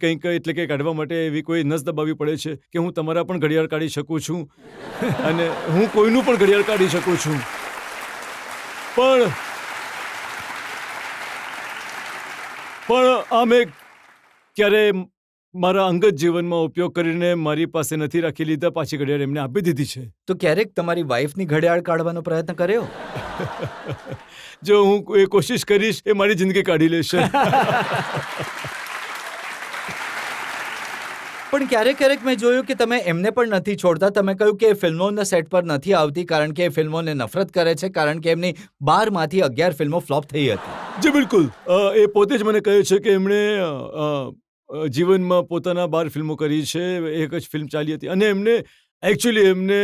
કંઈક એટલે કે કાઢવા માટે એવી કોઈ નસ દબાવવી પડે છે કે હું તમારા પણ ઘડિયાળ કાઢી શકું છું અને હું કોઈનું પણ ઘડિયાળ કાઢી શકું છું. પણ આ મેં ક્યારે મારા અંગત જીવનમાં ઉપયોગ કરીને મારી પાસે નથી રાખી લીધા, પાછી ઘડિયાળ એમને આપી દીધી છે. તો ક્યારેક તમારી વાઈફની ઘડિયાળ કાઢવાનો પ્રયત્ન કર્યો? જો હું એ કોશિશ કરીશ એ મારી જિંદગી કાઢી લેશે. પણ ક્યારેક ક્યારેક મેં જોયું કે તમે એમને પણ નથી છોડતા. તમે કહ્યું કે એ ફિલ્મોના સેટ પર નથી આવતી કારણ કે એ ફિલ્મોને નફરત કરે છે, કારણ કે એમની 12માંથી 11 ફિલ્મો ફ્લોપ થઈ હતી. જી બિલકુલ. એ પોતે જ મને કહે છે કે એમણે જીવનમાં પોતાના 12 ફિલ્મો કરી છે, એક જ ફિલ્મ ચાલી હતી અને એક્ચ્યુઅલી એમને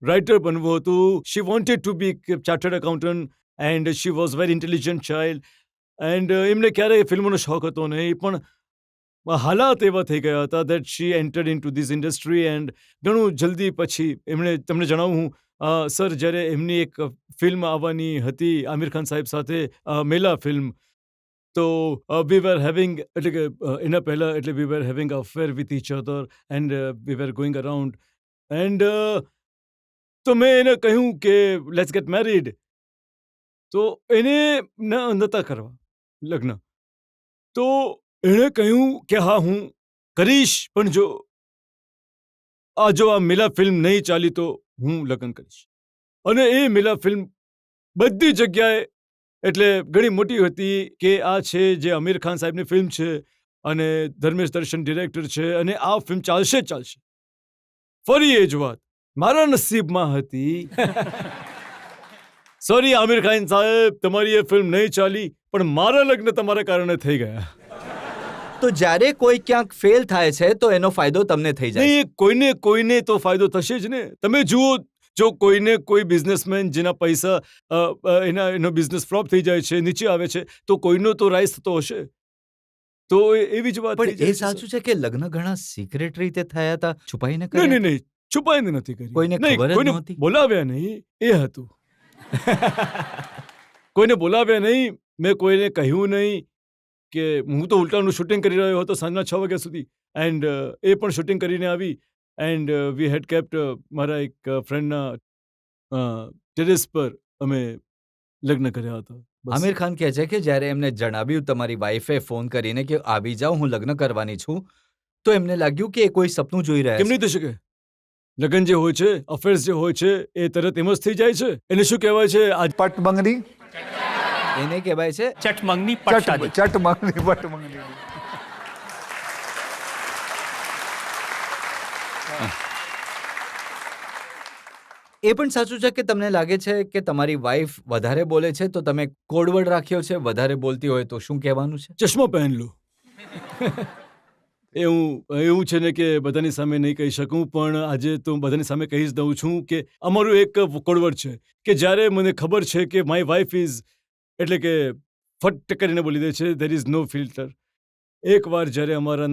રાઇટર બનવું હતું. She wanted to be chartered accountant and she was very intelligent child and એમને ક્યારેય ફિલ્મોનો શોખ હતો નહીં, પણ હાલાત એવા થઈ ગયા હતા that she entered into this industry and ઘણું જલ્દી પછી એમણે, તમને જણાવું સર, જ્યારે એમની એક ફિલ્મ આવવાની હતી આમિર ખાન સાહેબ સાથે, મેલા ફિલ્મ, તો વી વર હેવિંગ, એટલે કે એના પહેલાં, એટલે we were having affair with each other and we were going around and તો મેં એને કહ્યું કે લેટ્સ ગેટ મેરીડ. તો એને નહોતા કરવા લગ્ન. તો એણે કહ્યું કે હા હું કરીશ, પણ જો આ મેલા ફિલ્મ નહીં ચાલી તો હું લગ્ન કરીશ. અને એ મેલા ફિલ્મ બધી જગ્યાએ, એટલે ઘણી મોટી હતી કે આ છે જે આમિર ખાન સાહેબની ફિલ્મ છે અને ધર્મેશ દર્શન ડિરેક્ટર છે અને આ ફિલ્મ ચાલશે જ ચાલશે. ફરી એ જ વાત મારા નસીબમાં હતી. સોરી આમિર ખાન સાહેબ, તમારી એ ફિલ્મ નહીં ચાલી, પણ મારા લગ્ન તમારા કારણે થઈ ગયા. તો જ્યારે કોઈ ક્યાંક ફેલ થાય છે તો એનો ફાયદો તમને થઈ જાય છે. નહીં, કોઈને તો ફાયદો થશે જ ને. તમે જુઓ, જો કોઈને કોઈ બિઝનેસમેન જેના પૈસા એનો બિઝનેસ ફ્લોપ થઈ જાય છે, નીચે આવે છે, તો કોઈનો તો રાઈઝ થતો હશે. તો એવી જ વાત. પણ એ સાચું છે કે લગ્ન ઘણા સિક્રેટ રીતે થયા હતા, છુપાઈને નહીં કર્યા? નહીં, છુપાઈને નથી કરી. કોઈને ખબર જ કોઈને નહોતી? બોલાવ્યા નહીં, એ હતું. કોઈને બોલાવ્યા નહીં, મેં કોઈને કહ્યું નહીં કે હું તો ઉલટાનું શૂટિંગ કરી રહ્યો હતો સાંજના 6 વાગ્યા સુધી એન્ડ એ પણ શૂટિંગ કરીને આવી એન્ડ વી હેડ કેપ્ટ મારા એક ફ્રેન્ડના ટેરેસ પર અમે લગ્ન કર્યા હતા. બસ. આમિર ખાન કહે છે કે જ્યારે એમને જણાવ્યું તમારી વાઈફે ફોન કરીને કે આવી જાઓ હું લગ્ન કરવાની છું, તો એમને લાગ્યું કે એ કોઈ સપનું જોઈ રહ્યા કેમ છે. નહીં થઈ શકે? લગ્ન જે હોય છે, અફેર્સ જે હોય છે, એ તરત એમ જ થઈ જાય છે. એને શું કહેવાય છે? આજ પટ મંગની, એને કહેવાય છે ચટમંગની ચટ મંગની, પટ મંગની. એ પણ સાચું છે કે તમને લાગે છે કે તમારી વાઈફ વધારે બોલે છે તો તમે કોડવર્ડ રાખ્યો છે, વધારે બોલતી હોય તો શું કહેવાનું છે? ચશ્મા પહેન લો. એવું છે ને કે બધાની સામે નહીં કહી શકું, પણ આજે તો હું બધાની સામે કહી જ દઉં છું કે અમારું એક કોડવર્ડ છે કે જ્યારે મને ખબર છે કે માય વાઇફ ઇઝ, એટલે કે ફટ કરીને બોલી દે છે, દેર ઇઝ નો ફિલ્ટર. એકવાર જ્યારે અમારા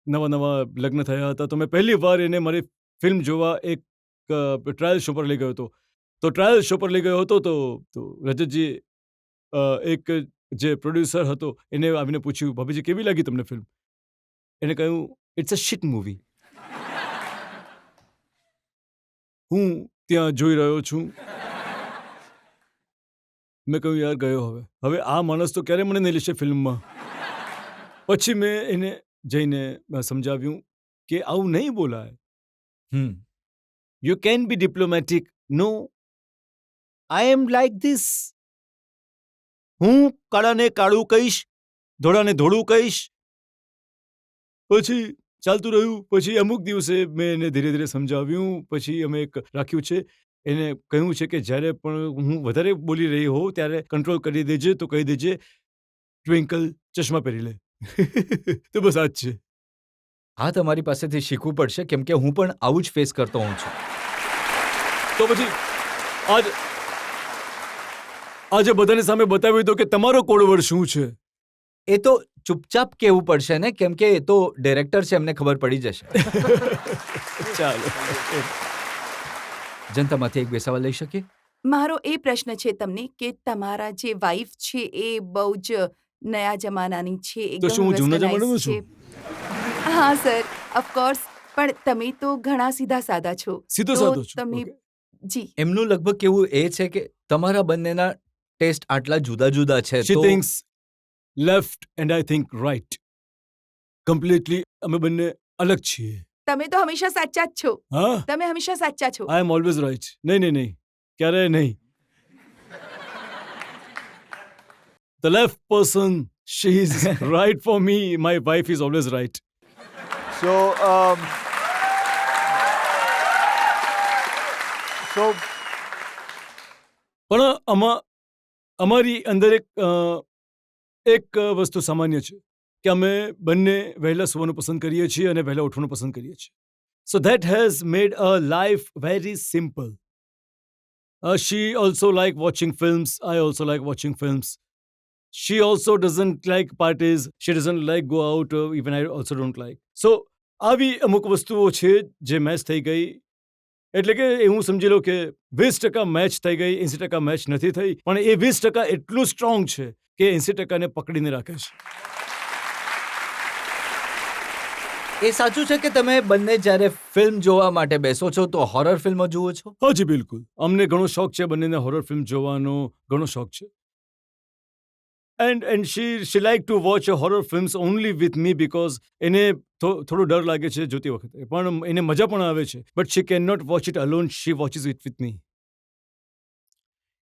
નવા લગ્ન થયા હતા તો મેં પહેલી વાર એને મારી ફિલ્મ જોવા એક ટ્રાયલ શો પર લઈ ગયો હતો. તો ટ્રાયલ શો પર લઈ ગયો હતો તો રજતજી, એક જે પ્રોડ્યુસર હતો, એને આવીને પૂછ્યું, ભાભીજી કેવી લાગી તમને ફિલ્મ? એને કહ્યું, ઇટ્સ અ શિટ મૂવી. હું ત્યાં જોઈ રહ્યો છું. મેં કહ્યું, યાર ગયો હવે આ માણસ તો ક્યારે મને નહીં લેશે ફિલ્મમાં. પછી મેં એને જઈને સમજાવ્યું કે આવું નહીં બોલાય. You can be diplomatic. No, I am like this. હું કાળાને કાળું કહીશ, ધોળાને ધોળું કહીશ. પછી ચાલતું રહ્યું. પછી અમુક દિવસે મેં એને ધીરે ધીરે સમજાવ્યું. પછી અમે એક રાખ્યું છે, એને કહ્યું છે કે જ્યારે પણ હું વધારે બોલી રહી હોઉં ત્યારે કંટ્રોલ કરી દેજે, તો કહી દેજે ટ્વિંકલ ચશ્મા પહેરી લે. તો બસ આ જ છે. હા, તમારી પાસેથી શીખવું પડશે કેમ કે હું પણ આવું જ ફેસ કરતો હોઉં છું. તો પછી આજે બધાની સામે બતાવી દો કે તમારો કોડવર્ડ શું છે. એ તો ચૂપચાપ કહેવું પડશે ને, કેમ કે એ તો ડિરેક્ટર છે, એમને ખબર પડી જશે. ચાલો, જનતામાંથી એક બે સવાલ લઈ શકીએ? મારો એ પ્રશ્ન છે તમને કે તમારા જે વાઈફ છે એ બહુ જ નયા જમાનાની છે, તો શું હું જૂના westernized જમાનાનો છું? છે. હા સર, ઓફકોર્સ, પણ તમે તો ઘણા સીધા સાદા છો. સીધો તો સાધો છું. તમે Okay. જી એમનું લગભગ કેવું એ છે કે તમારા બંનેના ટેસ્ટ આટલા જુદા જુદા છે She તો thinks left and I think right. Completely અમે બંને અલગ છીએ. તમે તો હંમેશા સાચા જ છો. હા, તમે હંમેશા સાચા છો. આઈ એમ ઓલવેઝ રાઈટ. નહીં, ક્યારેય નહીં. The left person, she is right for me. My wife is always right. So, so પણ અમારી અંદર એક વસ્તુ સામાન્ય છે કે અમે બંને વહેલા સુવાનું પસંદ કરીએ છીએ અને વહેલા ઉઠવાનું પસંદ કરીએ છીએ. So that has made a life very simple. She also like watching films. I also like watching films. She also doesn't like parties. She doesn't like go out. Even I also don't like. So આવી અમુક વસ્તુઓ છે જે match થઈ ગઈ. એટલે કે એવું સમજી લો કે 20% મેચ થઈ ગઈ, 80% મેચ નથી થઈ, પણ એ 20% એટલું સ્ટ્રોંગ છે કે 80%ને પકડીને રાખે છે. એ સાચું છે કે તમે બંને જ્યારે ફિલ્મ જોવા માટે બેસો છો તો હોરર ફિલ્મો જુઓ છો? હાજી બિલકુલ. અમને ઘણો શોખ છે બંનેને હોરર ફિલ્મ જોવાનો ઘણો શોખ છે. And she like to watch horror films only with me because એને થોડો ડર લાગે છે જોતી વખતે, પણ એને મજા પણ આવે છે. But she cannot watch it alone. She watches it with me.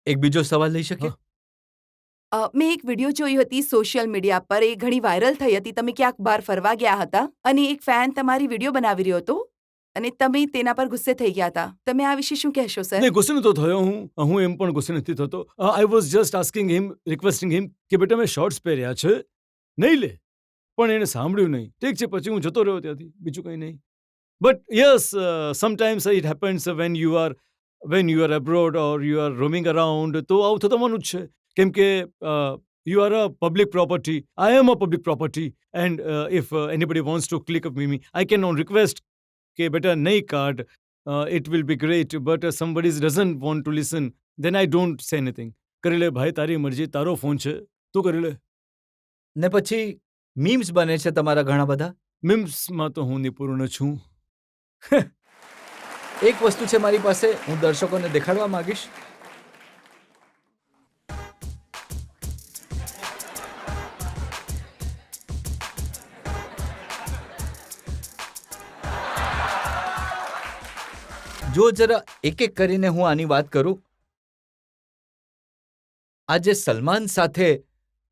એક બીજો સવાલ લઈ શકીએ? મેં એક વિડીયો જોઈ હતી સોશિયલ મીડિયા પર. એ ઘણી વાયરલ થઈ હતી. તમે ક્યાંક બહાર ફરવા ગયા હતા અને એક ફેન તમારી વિડીયો બનાવી રહ્યો હતો અને તમે તેના પર ગુસ્સે થઈ ગયા હતા. તમે આ વિશે શું કહેશો સર? નહીં, ગુસ્સે નતો થયો હું એમ પણ ગુસ્સે નથી થતો. I was just asking him, requesting him કે બેટા મેં શોર્ટ્સ પહેર્યા છે, નહીં લે. પણ એને સાંભળ્યું નહીં. ઠીક છે, પછી હું જતો રહ્યો ત્યાંથી, બીજું કંઈ નહીં. But yes, sometimes it happens when you are abroad or you are roaming around, તો આવું થવાનું જ છે. કેમ કે you are a public property. I am a public property. And if anybody wants to click of me, I can on request કે બેટા નહીં કાઢ, it will be great. But somebody doesn't want to listen, then I don't say anything. કરી લે ભાઈ, તારી મરજી, તારો ફોન છે, તું કરી લે. ને પછી મીમ્સ બને છે તમારા ઘણા બધા. મીમ્સમાં તો હું નિપુણ છું. એક વસ્તુ છે મારી પાસે, હું દર્શકોને દેખાડવા માંગીશ. જો જરા એક એક કરીને હું આની વાત કરું. આજે સલમાન સાથે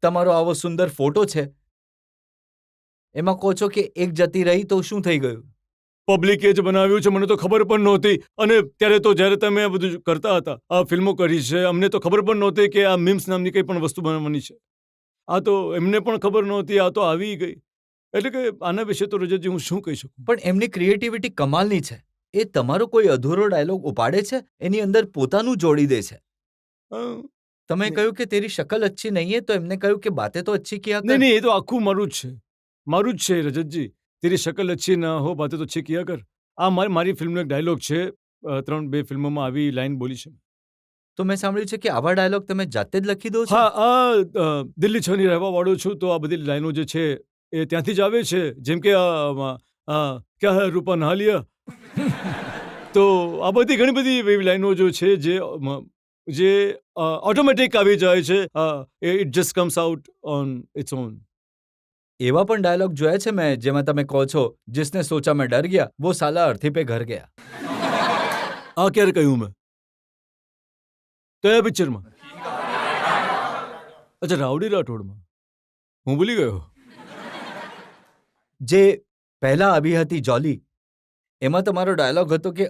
તમારો આવો સુંદર ફોટો છે, એમાં કહો છો કે એક જતી રહી તો શું થઈ ગયું? પબ્લિકે જ બનાવ્યું છે, મને તો ખબર પણ નહોતી. અને ત્યારે તો જ્યારે તમે આ બધું કરતા હતા, આ ફિલ્મો કરી છે, અમને તો ખબર પણ નહોતી કે આ મીમ્સ નામની કંઈ પણ વસ્તુ બનવાની છે. આ તો એમને પણ ખબર નહોતી, આ તો આવી ગઈ. એટલે કે આના વિશે તો રજતજી હું શું કહી શકું. પણ એમની ક્રિએટિવિટી કમાલની છે. એ તમારો કોઈ અધૂરો ડાયલોગ ઉપાડે છે, એની અંદર પોતાનું જોડી દે છે. તમે કહ્યું કે તેરી શકલ અચ્છી નહીં હે, તો એમને કહ્યું કે બાતે તો અચ્છી કિયા કર. નહીં, એ તો આખું મારું જ છે, મારું જ છે રજતજી. તેરી શકલ અચ્છી ના હો, બાતે તો અચ્છી કિયા કર. આ મારી ફિલ્મનો એક ડાયલોગ છે. 3-2 ફિલ્મોમાં આવી લાઈન બોલી છે. તો મેં સાંભળ્યું છે કે આવા ડાયલોગ તમે જાતે જ લખી દો છો? હા, દિલ્હી 6 ની રહેવા વાળો છું, તો આ બધી લાઈનો જે છે એ ત્યાંથી જ આવે છે. જેમ કે ક્યા હે રૂપા નહા લિયા. તો આ બધી ઘણી બધી એવી લાઈનો જો છે જે ઓટોમેટિક આવી જાય છે. It just comes out on it's on. એવા પણ ડાયલોગ જોયા છે મેં જેમાં તમે કહો છો, જિસને સોચા મેં ડર ગયા વો સાલા અર્થી પે ઘર ગયા. આ ક્યારે કહ્યું મેં? કયા પિક્ચરમાં? અચ્છા, રાવડી રાઠોડમાં. હું ભૂલી ગયો. જે પહેલા આવી હતી જોલી, એમાં તમારો ડાયલોગ હતો કે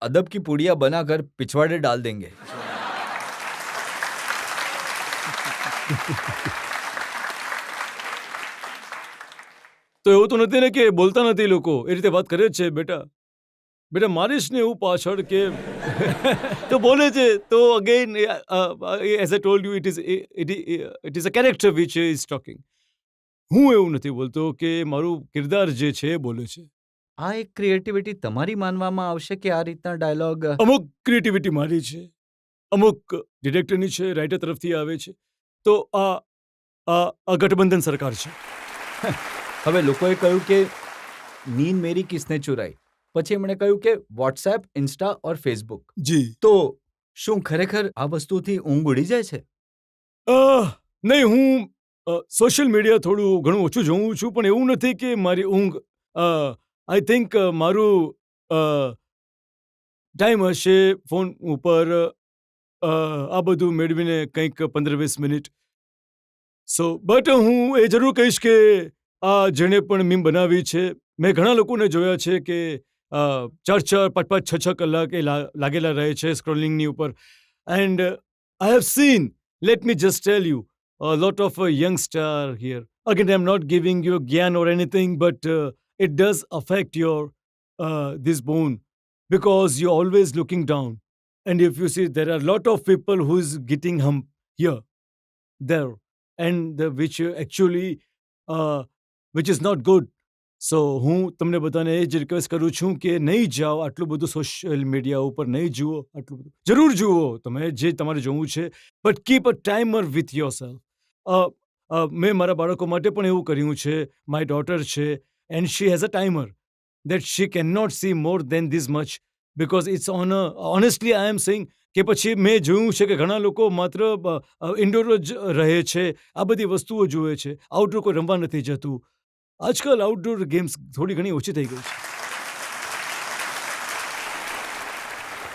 અદબ કી પુડિયા બનાકર પિછવાડે ડાલ દેંગે. તો એવું તો નથી ને કે બોલતા નથી લોકો, એ રીતે વાત કરે જ છે. બેટા મારીશ ને એવું પાછળ કે તો બોલે છે. તો again as I told you, it is a character which is talking. હું એવું નથી બોલતો કે મારું કિરદાર જે છે એ બોલે છે. આ એક ક્રિએટિવિટી તમારી માનવામાં આવશે કે આ રીતના ડાયલોગ? અમુક ક્રિએટિવિટી મારી છે, અમુક ડિરેક્ટરની છે, રાઇટર તરફથી આવે છે. તો આ ગઠબંધન સરકાર છે. હવે લોકોએ કહ્યું કે નીંદ મેરી કિસને ચુરાઈ, પછી એમણે કહ્યું કે વોટ્સએપ, ઇન્સ્ટા ઓર ફેસબુક. જી. તો શું ખરેખર આ વસ્તુથી ઊંઘ ઉડી જાય છે? નહીં, હું સોશિયલ મીડિયા થોડું ઘણું ઓછું જોઉં છું, પણ એવું નથી કે મારી ઊંઘ આઈ થિંક મારું ટાઈમ હશે ફોન ઉપર આ બધું મેળવીને કંઈક 15-20 મિનિટ. સો બટ હું એ જરૂર કહીશ કે આ જેણે પણ મીમ બનાવી છે, મેં ઘણા લોકોને જોયા છે કે 4-4, 5-5, 6-6 કલાક એ લાગેલા રહે છે સ્ક્રોલિંગની ઉપર. And I have seen, let me just tell you, a lot of young star here. Again, I'm not giving you gyan or anything, but it does affect your this bone because you're always looking down. And if you see, there are a lot of people who is getting hump here, there, and which actually which is not good. સો હું તમને બધાને એ જ request કરું છું કે નહીં જાઓ આટલું બધું સોશિયલ મીડિયા ઉપર, નહીં જુઓ આટલું બધું. જરૂર જુઓ તમે જે તમારે જોવું છે, but keep a timer with yourself. મેં મારા બાળકો માટે પણ એવું કર્યું છે. માય ડોટર છે and she has a timer that she can not see more than this much because it's on honestly I am saying કે પછી મેં જોયું છે કે ઘણા લોકો માત્ર ઇન્ડોર જ રહે છે, આ બધી વસ્તુઓ જુએ છે, આઉટડોર કોઈ રમવા નથી જતું. આજકાલ આઉટડોર ગેમ્સ થોડી ઘણી ઓછી થઈ ગઈ છે.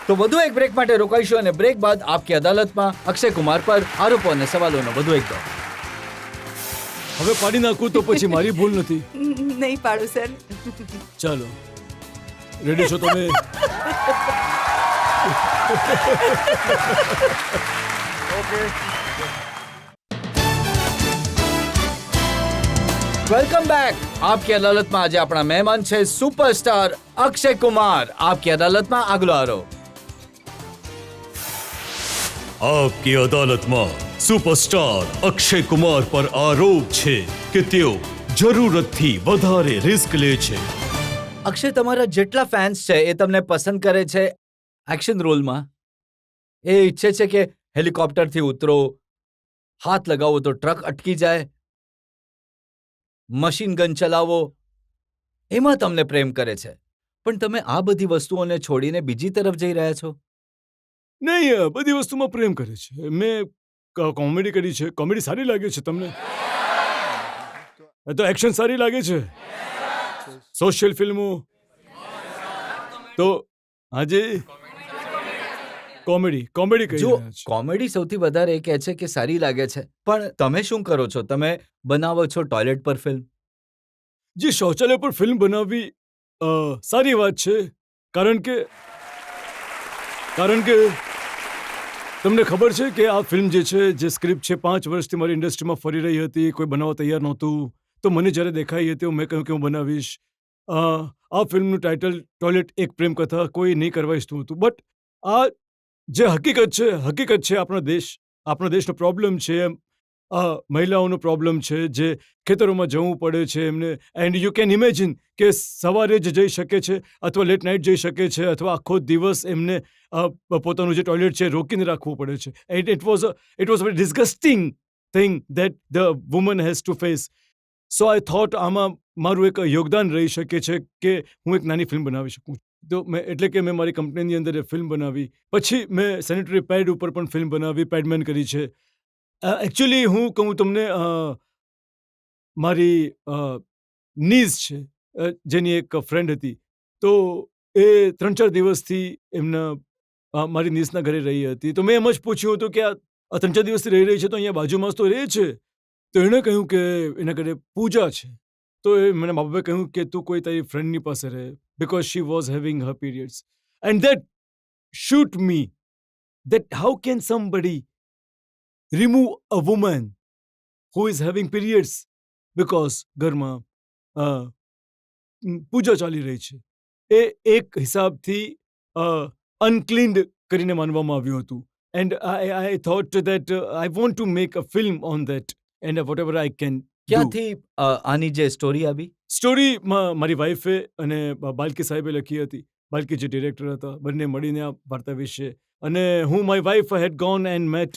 તો વધુ એક બ્રેક માટે રોકાઈશું અને બ્રેક બાદ આપકી અદાલતમાં અક્ષય કુમાર પર આરોપો અને સવાલોનો વધુ એક દોર. હવે પાડી નાખું તો પછી મારી ભૂલ નથી. નહીં પાડું સર. ચાલો, રેડી છો તમે? ઓકે. Welcome back. આપકી અદાલતમાં આજે આપણા મહેમાન છે સુપરસ્ટાર અક્ષય કુમાર. આપકી અદાલતમાં આગલો આરોપ. આપકી અદાલતમાં સુપરસ્ટાર અક્ષય કુમાર પર આરોપ છે કે તેઓ જરૂરતથી વધારે રિસ્ક લે છે. અક્ષય, તમારા જેટલા ફેન્સ છે એ તમને પસંદ કરે છે એક્શન રોલમાં. એ ઈચ્છે છે કે હેલિકોપ્ટરથી ઉતરો, હાથ લગાવો તો ટ્રક અટકી જાય, મશીન ગન ચલાવો, એમાં તમને પ્રેમ કરે છે. પણ તમે આ બધી વસ્તુઓને છોડીને બીજી તરફ જઈ રહ્યા છો. નહીં, બધી વસ્તુમાં પ્રેમ કરે છે. મેં કોમેડી કરી છે. કોમેડી સારી લાગે છે તમને? તો એક્શન સારી લાગે છે? સોશિયલ ફિલ્મો તો આજે કોમેડી કરી જો રહ્યા છે. કોમેડી સૌથી વધારે એ કહે છે કે સારી લાગે છે, પણ તમે શું કરો છો? તમે બનાવો છો ટોયલેટ પર ફિલ્મ. જે શૌચાલય પર ફિલ્મ બનાવવી સારી વાત છે, કારણ કે તમને ખબર છે કે આ ફિલ્મ જે છે, જે સ્ક્રિપ્ટ છે, 5 વર્ષથી મારી ઇન્ડસ્ટ્રીમાં ફરી રહી હતી, કોઈ બનાવવા તૈયાર નહોતું. તો મને જ્યારે દેખાઈ હતી મેં કહ્યું કે હું બનાવીશ. આ ફિલ્મનું ટાઇટલ ટોયલેટ એક પ્રેમ કથા કોઈ નહીં કરવા ઈચ્છતું હતું. બટ આ જે હકીકત છે આપણા દેશનો પ્રોબ્લેમ છે, મહિલાઓનો પ્રોબ્લેમ છે, જે ખેતરોમાં જવું પડે છે એમને. એન્ડ યુ કેન ઇમેજિન કે સવારે જ જઈ શકે છે અથવા લેટ નાઇટ જઈ શકે છે અથવા આખો દિવસ એમને પોતાનું જે ટોયલેટ છે રોકીને રાખવું પડે છે. And it was a very ડિસ્ગસ્ટિંગ thing that the woman has to face. So I thought આમાં મારું એક યોગદાન રહી શકે છે કે હું એક નાની ફિલ્મ બનાવી શકું. તો એટલે કે મેં મારી કંપનીની અંદર એ ફિલ્મ બનાવી. પછી મેં સેનિટરી પેડ ઉપર પણ ફિલ્મ બનાવી, પેડમેન કરી છે. એકચ્યુઅલી હું કહું તમને, મારી નીઝ છે, જેની એક ફ્રેન્ડ હતી, તો એ 3-4 દિવસથી મારી નીઝના ઘરે રહી હતી. તો મેં એમ જ પૂછ્યું હતું કે આ 3-4 દિવસથી રહી રહી છે તો અહીંયા બાજુમાં જ તો રહે છે. તો એણે કહ્યું કે એના ઘરે પૂજા છે. તો એ મને મા બાપે કહ્યું કે તું કોઈ તારી ફ્રેન્ડની પાસે રહે, because she was having her periods. And that shoot me that how can somebody remove a woman who is having periods because ઘરમાં પૂજા ચાલી રહી છે. એ એક હિસાબથી અનક્લીન્ડ કરીને માનવામાં આવ્યું હતું. And I thought that I want to make a film on that and what ever I can. ક્યાંથી આની જે સ્ટોરી આવી? સ્ટોરી મારી વાઈફે અને બાલ્કી સાહેબે લખી હતી. બાલ્કી જે ડિરેક્ટર હતા, બંને મળીને આ વાર્તા વિશે. અને હું my wife had gone and met.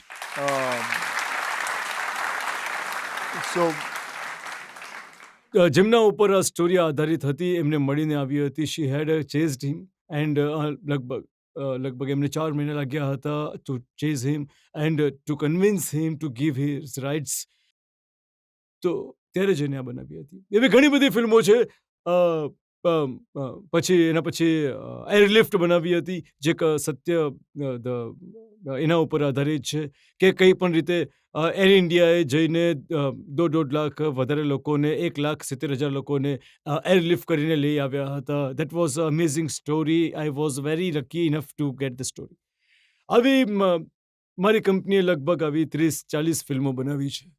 So જેમના ઉપર આ સ્ટોરી આધારિત હતી એમને મળીને આવી હતી. શી હેડ ચેઝડ હિમ એન્ડ લગભગ એમને 4 મહિના લાગ્યા હતા to chase him and to convince him to give his rights. તો ત્યારે જઈને આ બનાવી હતી. એવી ઘણી બધી ફિલ્મો છે. અ, પછી એના પછી એરલિફ્ટ બનાવી હતી, જે સત્ય એના ઉપર આધારિત છે કે કઈ પણ રીતે એર ઇન્ડિયાએ જઈને 2.5 લાખ વધારે લોકોને 1,70,000 લોકોને એરલિફ્ટ કરીને લઈ આવ્યા હતા. That was a amazing story. I was very lucky enough to get the story. આવી મારી કંપનીએ લગભગ આવી 30-40 ફિલ્મો બનાવી છે.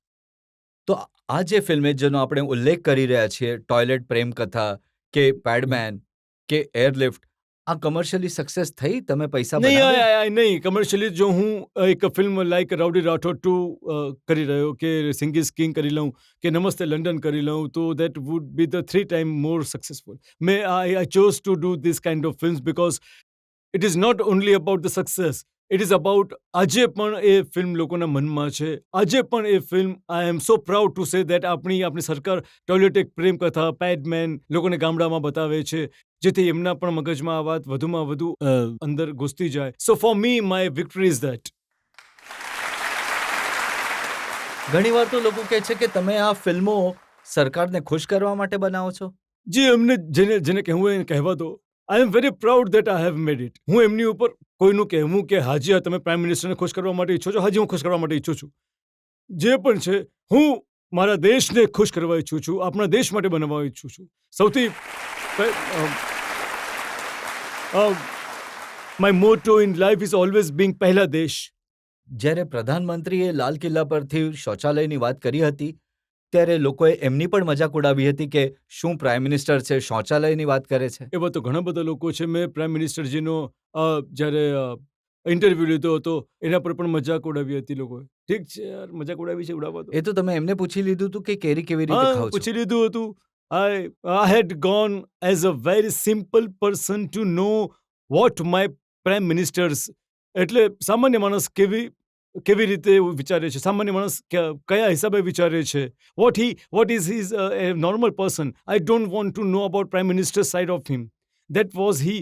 તો આ જે ફિલ્મ જેનો આપણે ઉલ્લેખ કરી રહ્યા છીએ, ટોયલેટ પ્રેમ કથા કે પેડમેન કે એરલિફ્ટ, આ કમર્શિયલી સક્સેસ થઈ? તમે પૈસા બનાવ્યા? નહીં, કમર્શિયલી જો હું એક ફિલ્મ લાઈક રાઉડી રાઠોડ 2 કરી રહ્યો, કે સિંગ ઇઝ કિંગ કરી લઉં, કે નમસ્તે લંડન કરી લઉં, તો that would be the 3 times more successful. I chose to do this kind of films because it is not only about the success. It is about આજે પણ એ ફિલ્મ લોકોના મનમાં છે. આજે પણ એ film I am so proud to say that આપણી સરકાર ટોયલેટ એક પ્રેમ કથા, પેડમેન લોકોને ગામડામાં બતાવે છે, જેથી એમના પણ મગજમાં આ વાત વધુમાં વધુ અંદર ઘૂસતી જાય. So for me my victory is that. ઘણીવાર તો લોકો કહે છે કે તમે આ ફિલ્મો સરકારને ખુશ કરવા માટે બનાવો છો. જે એમને જેને કહેવું હોય એને કહેવા દો. I am very proud that I have made it. હું એમની ઉપર કોઈનું કહેવું કે હાજી તમે પ્રાઇમ મિનિસ્ટરને ખુશ કરવા માટે ઈચ્છો છો, હાજી હું ખુશ કરવા માટે ઈચ્છું છું. જે પણ છે, હું મારા દેશને ખુશ કરવા ઈચ્છું છું, આપણા દેશ માટે બનાવવા ઈચ્છું છું. સૌથી માય મોટો in life is always Bing પહેલા દેશ. જ્યારે પ્રધાનમંત્રીએ લાલ કિલ્લા પરથી શૌચાલયની વાત કરી હતી, ત્યારે લોકોએ એમની પણ મજાક ઉડાવી હતી કે શું પ્રાઇમ મિનિસ્ટર છે, શૌચાલયની વાત કરે છે. એવા તો ઘણા બધા લોકો છે. મેં પ્રાઇમ મિનિસ્ટરજીનો જ્યારે ઇન્ટરવ્યૂ લીધો હતો, એના પર પણ મજાક ઉડાવી હતી લોકોએ. ઠીક છે યાર, મજાક ઉડાવી છે, ઉડાવવા દો. એ તો તમે એમને પૂછી લીધું હતું કે કેરી કેવી રીતે ખાવ છો? પૂછી લીધું હતું. I had gone as a very simple person to know what my prime ministers, એટલે સામાન્ય માણસ કેવી રીતે વિચારે છે, સામાન્ય માણસ કયા હિસાબે વિચારે છે, what is his a normal person. I don't want to know about prime minister's side of him. That was he.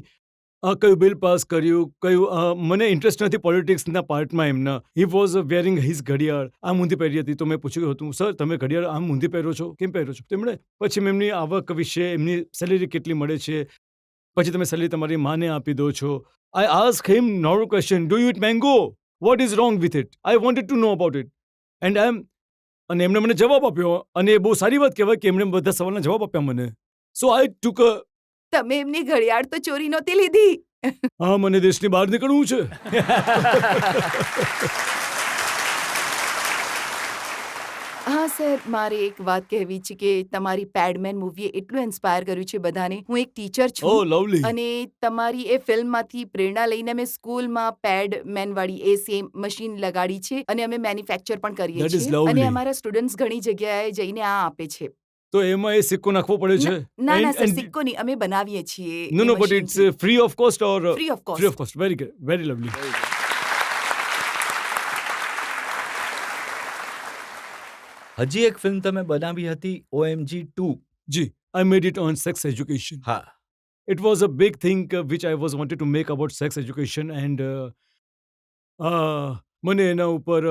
કયું બિલ પાસ કર્યું, કયું મને ઇન્ટરેસ્ટ નથી પોલિટિક્સના પાર્ટમાં એમના. હી વોઝ વેરિંગ હિઝ ઘડિયાળ આમ ઊંધી પહેરી હતી. તો મેં પૂછ્યું હતું, સર તમે ઘડિયાળ આમ ઊંધી પહેરો છો, કેમ પહેરો છો? તેમણે પછી મેં એમની આવક વિશે, એમની સેલેરી કેટલી મળે છે, પછી તમે સેલેરી તમારી માને આપી દો છો. આઈ ask him normal question, do you it mango? What is wrong with it? I wanted to know about it. અને એમણે મને જવાબ આપ્યો, અને એ બહુ સારી વાત કહેવાય કે એમણે બધા સવાલના જવાબ આપ્યા મને. સો આઈ ટુક તમે એમની ઘડિયાળ તો ચોરી નહોતી લીધી? હા, મને દેશની બહાર નીકળવું છે. હા સર, મારે એક વાત કહેવી છે કે તમારી પેડમેન મૂવીએ એટલું ઇન્સ્પાયર કર્યું છે બધાને. હું એક ટીચર ઓ છું, લવલી. અને તમારી એ ફિલ્મમાંથી પ્રેરણા લઈને મેં સ્કૂલમાં પેડમેન વાળી એ સેમ મશીન લગાડી છે, અને અમે મેન્યુફેક્ચર પણ કરીએ That is છીએ, lovely. અને અમારા સ્ટુડન્ટ્સ ઘણી જગ્યાએ જઈને આ આપે છે. તો એમાં એ સિક્કો નાખવો પડે છે? ના ના સર, And- સિક્કો નહીં, અમે બનાવીએ છીએ. No, but it's free of cost or Free of cost. Free of cost. Very good. Very lovely. હજી એક ફિલ્મ તમે બનાવી હતી, OMG 2. Ji, I made it on sex education. હા, It was a big thing which I was wanted to make about sex education, and મને એના ઉપર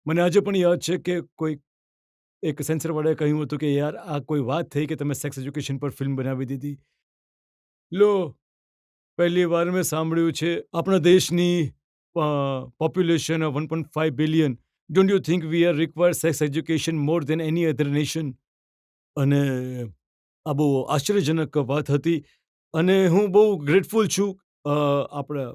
મને આજે પણ યાદ છે કે કોઈ એક સેન્સરવાળાએ કહ્યું હતું કે યાર આ કોઈ વાત થઈ કે તમે સેક્સ એજ્યુકેશન પર ફિલ્મ બનાવી દીધી. લો, પહેલી વાર મેં સાંભળ્યું છે આપણા દેશની population 1.5 billion. Don't you think we are require sex education more than any other nation? અને આ બહુ આશ્ચર્યજનક વાત હતી, અને હું બહુ ગ્રેટફુલ છું આપણા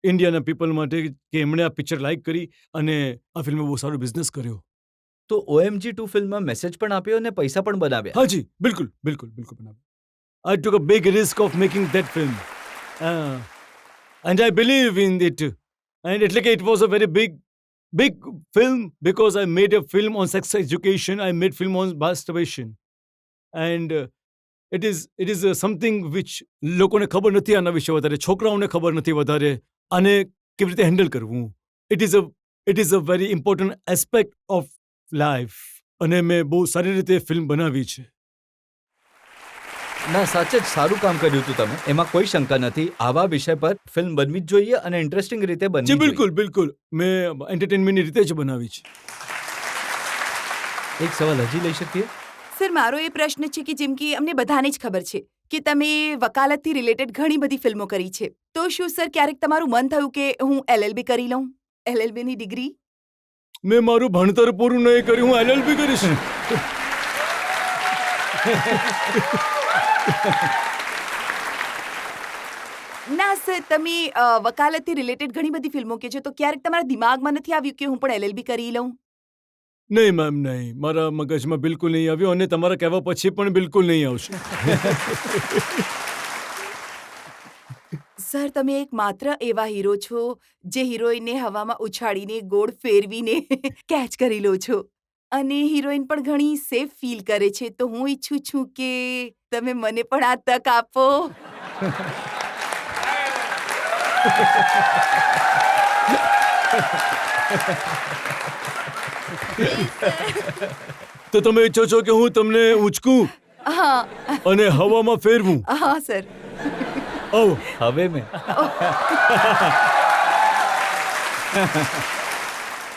ઇન્ડિયાના પીપલ માટે કે એમણે આ પિક્ચર લાઇક કરી અને આ ફિલ્મે બહુ સારો બિઝનેસ કર્યો. તો OMG 2 ફિલ્મમાં મેસેજ પણ આપ્યો અને પૈસા પણ બનાવ્યા. હાજી, બિલકુલ બિલકુલ બિલકુલ બનાવ્યો. I took a big risk of making that film. And I believe in it. And એટલે કે it was a very big film because I made a film on sex education. I made film on masturbation. And it is something which લોકોને ખબર નથી આના વિશે વધારે, છોકરાઓને ખબર નથી વધારે, આને કેવી રીતે હેન્ડલ કરવું. It is a very important aspect of life. અને મેં બહુ સારી રીતે ફિલ્મ બનાવી છે. ના, સાચે જ સારું કામ કર્યું હતું તમે, એમાં કોઈ શંકા નથી. આવા વિષય પર ફિલ્મ બનવી જ જોઈએ અને ઇન્ટરેસ્ટિંગ રીતે બનવી જી જોઈએ. બિલકુલ બિલકુલ, મેં એન્ટરટેનમેન્ટની રીતે જ બનાવી છે. એક સવાલ હજી લઈ શકીએ? સર મારો એ પ્રશ્ન છે કે જેમ કે અમને બધાને જ ખબર છે કે તમે વકાલતથી રિલેટેડ ઘણી બધી ફિલ્મો કરી છે, તો શું સર ક્યારેક તમારું મન થયું કે હું LLB કરી લઉં, LLB ની ડિગ્રી? મેં મારું ભણતર પૂરું નહીં કર્યું, હું LLB કરીશ. ના સર, તમે વકાલતથી રિલેટેડ ઘણી બધી ફિલ્મો કે છે, તો ક્યારેક તમારા દિમાગમાં નથી આવ્યું કે હું પણ LLB કરી લઉં? નહીં મેમ, નહીં, મારા મગજમાં બિલકુલ નહીં આવ્યું અને તમારા કહેવા પછી પણ બિલકુલ નહીં આવશે. સર તમે એક માત્ર એવા હીરો છો જે હિરોઈનને હવામાં ઉછાળીને ગોળ ફેરવીને કેચ કરી લો છો, અને હિરોઈન પણ ઘણી સેફ ફીલ કરે છે, તો હું ઈચ્છું છું કે તમે મને પણ આ તક આપો. તો તમે ઈચ્છો છો કે હું તમને ઉંચકું હા અને હવામાં ફેરવું? હા સર. આવો. હવે મેં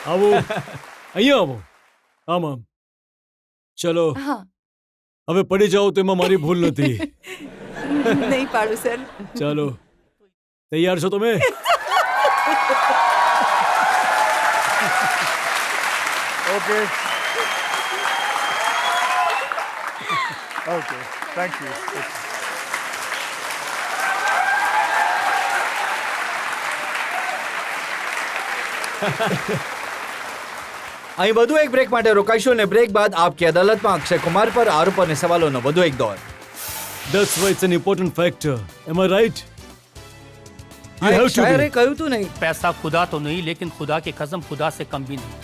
આવો, અહીંયા આવો. આમ આમ. ચલો, હા. હવે પડી જાઓ તો એમાં મારી ભૂલ નથી. નહીં પાડું સર. ચાલો, તૈયાર છો તમે? Okay. Okay. Thank you. અહીં વધુ એક બ્રેક માટે રોકાઈશું અને બ્રેક બાદ આપકી અદાલતમાં અક્ષય કુમાર પર આરોપ અને સવાલોનો વધુ એક દોર. That's why it's an important factor. Am I right? You આ have એક to શાયરે be. કહ્યું તું નહીં, पैसा खुदा तो नहीं लेकिन खुदा की कसम खुदा से कम भी नहीं.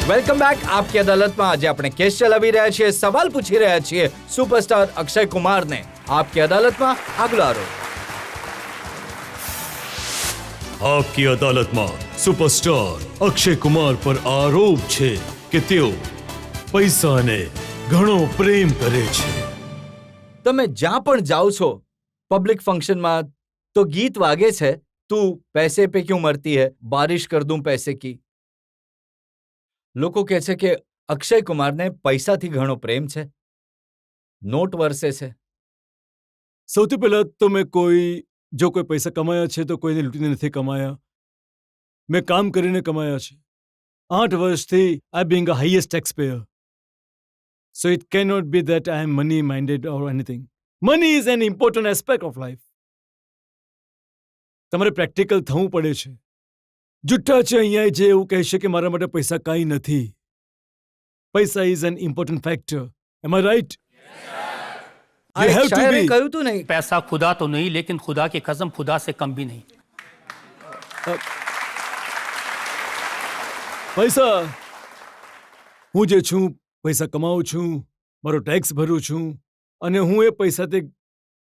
Welcome back. આપકી અદાલતમાં આજે આપણે કેસ ચલાવી રહ્યા છીએ, સવાલ પૂછી રહ્યા છીએ સુપરસ્ટાર અક્ષય કુમારને. આપકી અદાલતમાં આગલો આરોપ. આપકી અદાલતમાં સુપરસ્ટાર અક્ષય કુમાર પર આરોપ છે કે તેઓ પૈસાને ઘણો પ્રેમ કરે છે. તમે જ્યાં પણ જાઓ છો પબ્લિક ફંક્શનમાં તો ગીત વાગે છે, તું પૈસે પે ક્यों મરતી है, બારિશ કર દૂં પૈસે કી. લોકો કહે છે કે અક્ષય કુમારને પૈસાથી ઘણો પ્રેમ છે, નોટ વરસે છે. સૌથી પહેલા તો મેં જો કોઈ પૈસા કમાયા છે તો કોઈને લૂંટીને નથી કમાયા. મેં કામ કરીને કમાયા છે. 8 વર્ષથી I being a highest tax payer. So it can not be that I am money minded or anything. Money is an important aspect of life. તમારે પ્રેક્ટિકલ થવું પડે છે. જુઠ્ઠા છે અહીંયા જે એવું કહેશે કે મારા માટે પૈસા કાંઈ નથી. પૈસા is an important factor. Am I right? આ You એક have to શાયરે be. કહ્યું તું નહીં, पैसा खुदा तो नहीं लेकिन खुदा की कसम खुदा से कम भी नहीं. પૈસા, હું જે છું પૈસા કમાઉં છું, મારો ટેક્સ ભરું છું અને હું એ પૈસાથી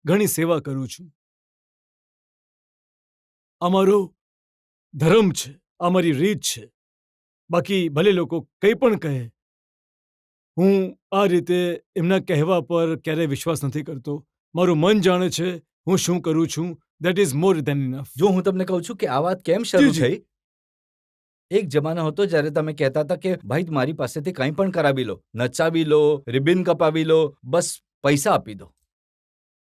ઘણી સેવા કરું છું. અમારો ધર્મ છે, અમારી રીત છે. બાકી ભલે લોકો કંઈ પણ કહે, હું આ રીતે એમના કહેવા પર ક્યારેય વિશ્વાસ નથી કરતો. મારું મન જાણે છે હું શું કરું છું. That is more than enough. જો હું તમને કહું છું કે આ વાત કેમ શરૂ જી, જી. થઈ. એક જમાનો હતો જ્યારે તમે કહેતા હતા કે ભાઈ મારી પાસેથી કંઈ પણ કરાવી લો, નચાવી લો, રિબિન કપાવી લો, બસ પૈસા આપી દો.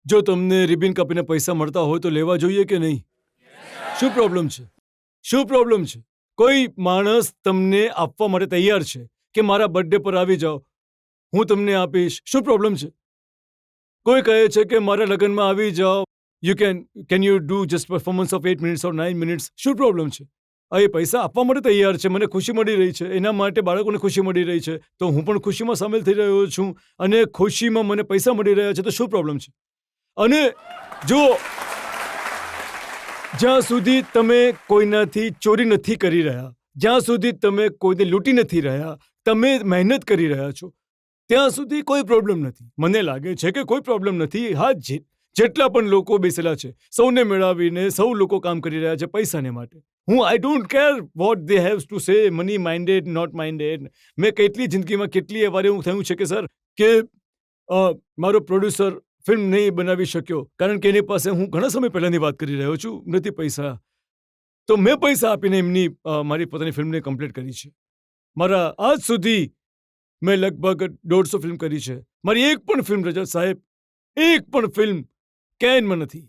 જો તમને રિબિન કાપીને પૈસા મળતા હોય તો લેવા જોઈએ કે નહીં? શું પ્રોબ્લેમ છે? શું પ્રોબ્લેમ છે? કોઈ માણસ તમને આપવા માટે તૈયાર છે કે મારા બર્થડે પર આવી જાઓ, હું તમને આપીશ. શું પ્રોબ્લેમ છે? કોઈ કહે છે કે મારા લગ્નમાં આવી જાઓ, can you do just performance of 8 minutes or 9 minutes. શું પ્રોબ્લેમ છે? એ પૈસા આપવા માટે તૈયાર છે. મને ખુશી મળી રહી છે, એના માટે બાળકોને ખુશી મળી રહી છે, તો હું પણ ખુશીમાં સામેલ થઈ રહ્યો છું અને ખુશીમાં મને પૈસા મળી રહ્યા છે, તો શું પ્રોબ્લેમ છે? અને જો જ્યાં સુધી તમે કોઈનાથી ચોરી નથી કરી રહ્યા, જ્યાં સુધી તમે કોઈને લૂંટી નથી રહ્યા, તમે મહેનત કરી રહ્યા છો, ત્યાં સુધી કોઈ પ્રોબ્લેમ નથી. મને લાગે છે કે કોઈ પ્રોબ્લેમ નથી. હા, જેટલા પણ લોકો બેસેલા છે, સૌને મેળવીને સૌ લોકો કામ કરી રહ્યા છે પૈસાને માટે. I don't care what they have to say, money minded, not minded. મેં કેટલી જિંદગીમાં કેટલી વાર એવું થયું છે કે સર કે મારો પ્રોડ્યુસર ફિલ્મ નહીં બનાવી શક્યો કારણ કે એની પાસે, હું ઘણા સમય પહેલાંની વાત કરી રહ્યો છું, નથી પૈસા. તો મેં પૈસા આપીને એમની મારી પોતાની ફિલ્મને કમ્પ્લીટ કરી છે. મારા આજ સુધી મેં લગભગ 150 ફિલ્મ કરી છે. મારી એક પણ ફિલ્મ, રજત સાહેબ, એક પણ ફિલ્મ કેનમાં નથી.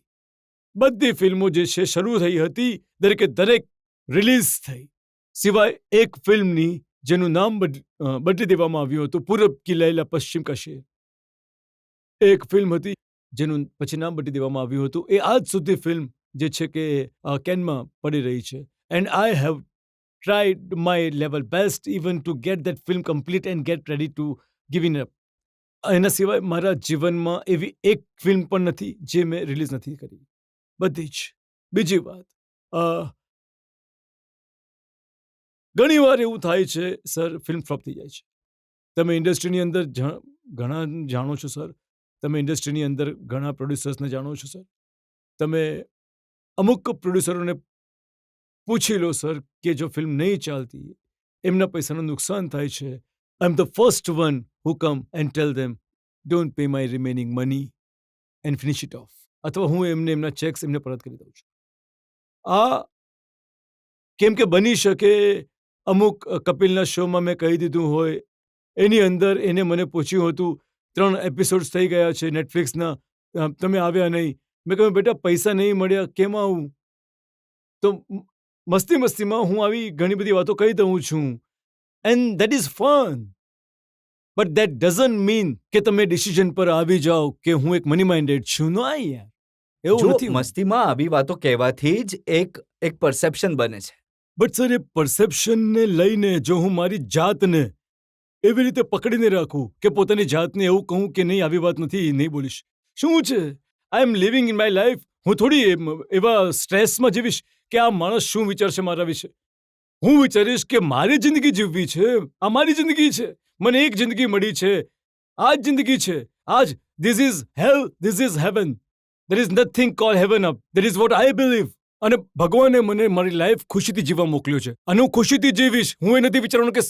બધી ફિલ્મો જે છે શરૂ થઈ હતી, દરેક રિલીઝ થઈ, સિવાય એક ફિલ્મની જેનું નામ બદલી દેવામાં આવ્યું હતું, પૂરબ કી લૈલા પશ્ચિમ કા શેર. એક ફિલ્મ હતી જેનું પછી નામ બદલી દેવામાં આવ્યું હતું. એ આજ સુધી ફિલ્મ જે છે કે કેનમાં પડી રહી છે. And I have tried my level best even to get that film complete and get ready to giving up. એના સિવાય મારા જીવનમાં એવી એક ફિલ્મ પણ નથી જે મેં રિલીઝ નથી કરી, બધી જ. બીજી વાત, ઘણી વાર એવું થાય છે સર, ફિલ્મ ફ્લોપ થઈ જાય છે. તમે ઇન્ડસ્ટ્રીની અંદર ઘણા જાણો છો સર, તમે ઇન્ડસ્ટ્રીની અંદર ઘણા પ્રોડ્યુસર્સને જાણો છો સર. તમે અમુક પ્રોડ્યુસરોને પૂછી લો સર કે જો ફિલ્મ નહીં ચાલતી, એમના પૈસાનું નુકસાન થાય છે. I am the first one who come and tell them don't pay my remaining money and finish it off. અથવા હું એમના ચેક્સ એમને પરત કરી દઉં છું. આ કેમ કે બની શકે અમુક કપિલના શોમાં મેં કહી દીધું હોય, એની અંદર એને મને પૂછ્યું હતું 3 એપિસોડ્સ થઈ ગયા છે નેટફ્લિક્સના, તમે આવ્યા નહીં. મેં કહ્યું બેટા પૈસા નહીં મળ્યા કેમ આવું? તો મસ્તીમાં હું આવી ઘણી બધી વાતો કહી દઉં છું. And that is fun, but that doesn't mean કે તમે ડિસિઝન પર આવી જાઓ કે હું એક મની માઇન્ડેડ છું. નો યાર, એવું જો નથી. મસ્તીમાં આવી વાતો કહેવાથી જ એક પરસેપ્શન બને છે. બટ સર, એ પરસેપ્શનને લઈને જો હું મારી જાતને એવી રીતે પકડીને રાખું કે પોતાની જાતને એવું કહું કે નહીં આવી વાત નથી, નહીં બોલીશ, શું છે? I M living in my life. હું થોડી એવા સ્ટ્રેસમાં જીવીશ કે આ માણસ શું વિચારશે મારા વિશે. હું વિચારીશ કે મારી જિંદગી જીવવી છે, આ મારી જિંદગી છે, મને એક જિંદગી મળી છે, આ જ જિંદગી છે. આજ this is hell, this is heaven. There is nothing call heaven up. That is what I believe. અને ભગવાને મને મારી લાઈફ ખુશીથી જીવવા મોકલ્યો છે અને હું ખુશીથી જીવીશ. હું એ નથી વિચારવાનું કે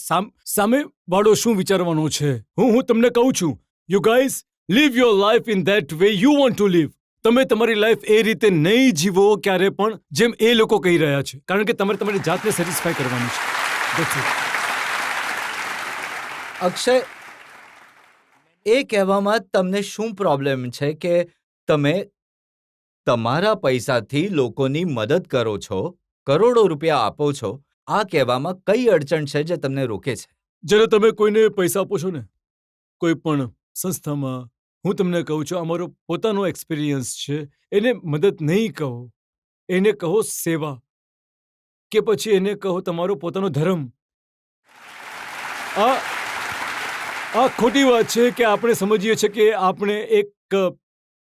સામે વાળો શું વિચારવાનો છે. હું તમને કહું છું, you guys live your life in that way you want to live. તમે તમારી લાઈફ એ રીતે નહીં જીવો ક્યારે પણ જેમ એ લોકો કહી રહ્યા છે, કારણ કે તમારે તમારી જાતને સેટિસ્ફાય કરવાની છે. That's it. અક્ષય, એ કહેવામાં તમને શું પ્રોબ્લેમ છે કે તમે તમારા પૈસાથી લોકોની મદદ કરો છો, કરોડો રૂપિયા આપો છો? આ કહેવામાં કઈ અડચણ છે જે તમને રોકે છે? જ્યારે તમે કોઈને પૈસા આપો છો ને, કોઈ પણ સંસ્થામાં, હું તમને કહું છું, અમારો પોતાનો એક્સપિરિયન્સ છે, એને મદદ નહીં કહો, એને કહો સેવા, કે પછી એને કહો તમારો પોતાનો ધર્મ. આ ખોટી વાત છે કે આપણે સમજીએ છીએ કે આપણે એક